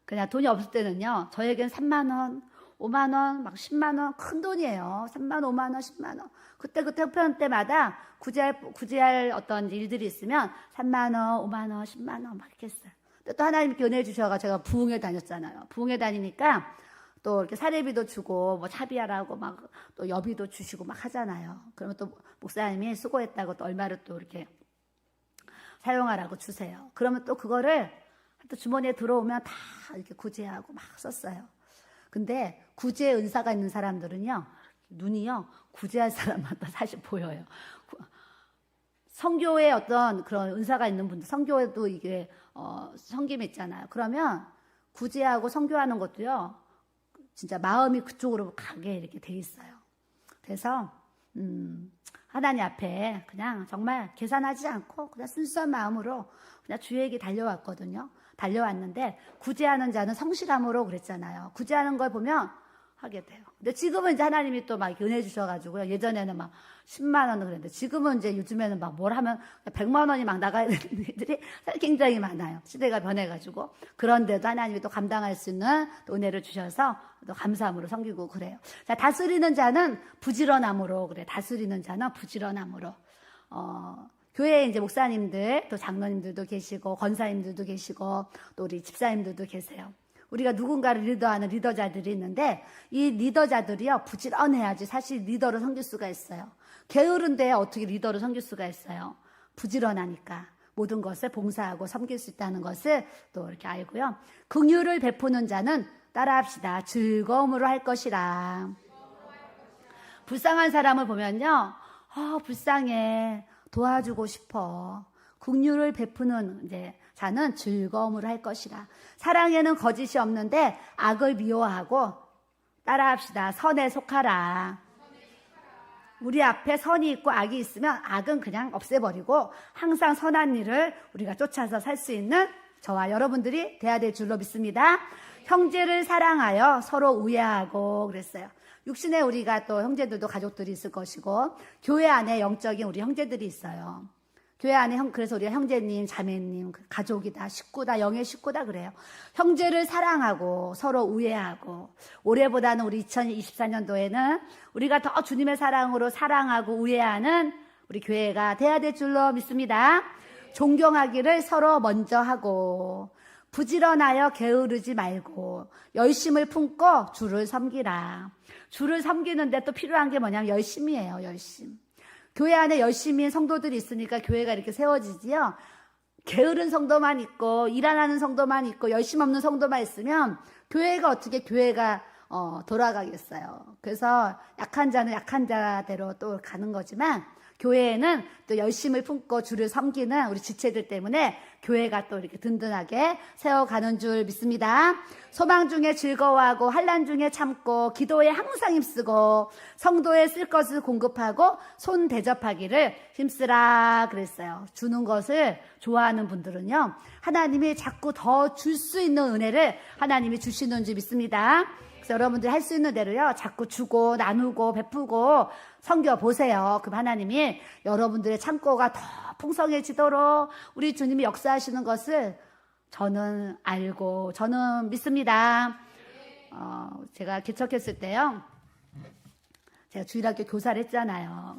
그냥 돈이 없을 때는요, 저에겐 3만 원, 5만 원, 막 10만 원 큰 돈이에요. 3만 원, 5만 원, 10만 원. 그때 형편 때마다 구제할 어떤 일들이 있으면 3만 원, 5만 원, 10만 원 막 이렇게 했어요. 또 하나님께 은혜 주셔가 제가 부흥회 다녔잖아요. 부흥회 다니니까 또 이렇게 사례비도 주고 뭐 차비하라고 막 또 여비도 주시고 막 하잖아요. 그러면 또 목사님이 수고했다고 또 얼마를 또 이렇게 사용하라고 주세요. 그러면 또 그거를 또 주머니에 들어오면 다 이렇게 구제하고 막 썼어요. 근데 구제의 은사가 있는 사람들은요, 눈이요 구제할 사람마다 사실 보여요. 선교에 어떤 그런 은사가 있는 분들, 선교에도 이게 섬김이 있잖아요. 그러면 구제하고 선교하는 것도요, 진짜 마음이 그쪽으로 가게 이렇게 돼 있어요. 그래서 하나님 앞에 그냥 정말 계산하지 않고 그냥 순수한 마음으로 그냥 주에게 달려왔거든요. 달려왔는데 구제하는 자는 성실함으로 그랬잖아요. 구제하는 걸 보면 하게 돼요. 근데 지금은 이제 하나님이 또 막 은혜 주셔가지고요. 예전에는 막 10만 원을 그랬는데 지금은 이제 요즘에는 막 뭘 하면 100만 원이 막 나가야 되는 일들이 굉장히 많아요. 시대가 변해가지고. 그런데도 하나님이 또 감당할 수 있는 또 은혜를 주셔서 또 감사함으로 섬기고 그래요. 자, 다스리는 자는 부지런함으로 그래. 다스리는 자는 부지런함으로. 교회에 이제 목사님들, 또 장로님들도 계시고, 권사님들도 계시고, 또 우리 집사님들도 계세요. 우리가 누군가를 리더하는 리더자들이 있는데 이 리더자들이요 부지런해야지 사실 리더로 섬길 수가 있어요. 게으른데 어떻게 리더로 섬길 수가 있어요. 부지런하니까 모든 것을 봉사하고 섬길 수 있다는 것을 또 이렇게 알고요. 긍휼을 베푸는 자는 따라합시다. 즐거움으로 할 것이라. 불쌍한 사람을 보면요. 불쌍해. 도와주고 싶어. 긍휼을 베푸는 이제 자는 즐거움으로 할 것이라. 사랑에는 거짓이 없는데 악을 미워하고 따라합시다. 선에 속하라. 우리 앞에 선이 있고 악이 있으면 악은 그냥 없애버리고 항상 선한 일을 우리가 쫓아서 살 수 있는 저와 여러분들이 돼야 될 줄로 믿습니다. 형제를 사랑하여 서로 우애하고 그랬어요. 육신에 우리가 또 형제들도 가족들이 있을 것이고 교회 안에 영적인 우리 형제들이 있어요. 교회 안에 그래서 우리가 형제님, 자매님, 가족이다, 식구다, 영의 식구다 그래요. 형제를 사랑하고 서로 우애하고 올해보다는 우리 2024년도에는 우리가 더 주님의 사랑으로 사랑하고 우애하는 우리 교회가 돼야 될 줄로 믿습니다. 존경하기를 서로 먼저 하고 부지런하여 게으르지 말고 열심을 품고 주를 섬기라. 주를 섬기는데 또 필요한 게 뭐냐면 열심이에요. 열심. 교회 안에 열심히 성도들이 있으니까 교회가 이렇게 세워지지요. 게으른 성도만 있고 일 안 하는 성도만 있고 열심 없는 성도만 있으면 교회가 어떻게 교회가 돌아가겠어요. 그래서 약한 자는 약한 자대로 또 가는 거지만 교회에는 또 열심을 품고 주를 섬기는 우리 지체들 때문에 교회가 또 이렇게 든든하게 세워가는 줄 믿습니다. 소망 중에 즐거워하고 환난 중에 참고 기도에 항상 힘쓰고 성도에 쓸 것을 공급하고 손 대접하기를 힘쓰라 그랬어요. 주는 것을 좋아하는 분들은요. 하나님이 자꾸 더 줄 수 있는 은혜를 하나님이 주시는 줄 믿습니다. 그래서 여러분들이 할 수 있는 대로요. 자꾸 주고 나누고 베푸고 섬겨보세요. 그럼 하나님이 여러분들의 창고가 더 풍성해지도록 우리 주님이 역사하시는 것을 저는 알고 저는 믿습니다. 제가 개척했을 때요. 제가 주일학교 교사를 했잖아요.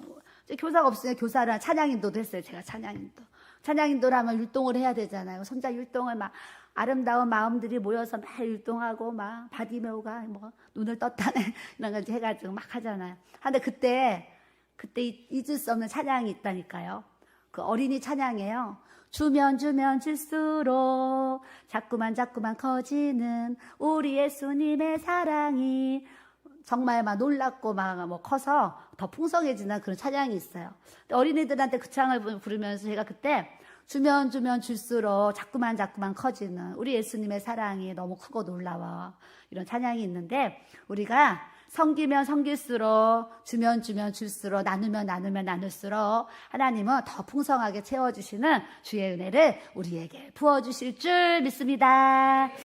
교사가 없으면 교사랑 찬양인도도 했어요. 제가 찬양인도. 찬양인도를 하면 율동을 해야 되잖아요. 선자 율동을 막 아름다운 마음들이 모여서 막 율동하고 막 바디메오가 뭐 눈을 떴다네 이런 거 해가지고 막 하잖아요. 근데 그때 잊을 수 없는 찬양이 있다니까요. 그 어린이 찬양이에요. 주면 줄수록 자꾸만 커지는 우리 예수님의 사랑이 정말 막 놀랍고 막 뭐 커서 더 풍성해지는 그런 찬양이 있어요. 어린이들한테 그 찬양을 부르면서 제가 그때 주면 줄수록 자꾸만 커지는 우리 예수님의 사랑이 너무 크고 놀라워 이런 찬양이 있는데 우리가 섬기면 섬길수록 주면 줄수록 나누면 나눌수록 하나님은 더 풍성하게 채워주시는 주의 은혜를 우리에게 부어주실 줄 믿습니다.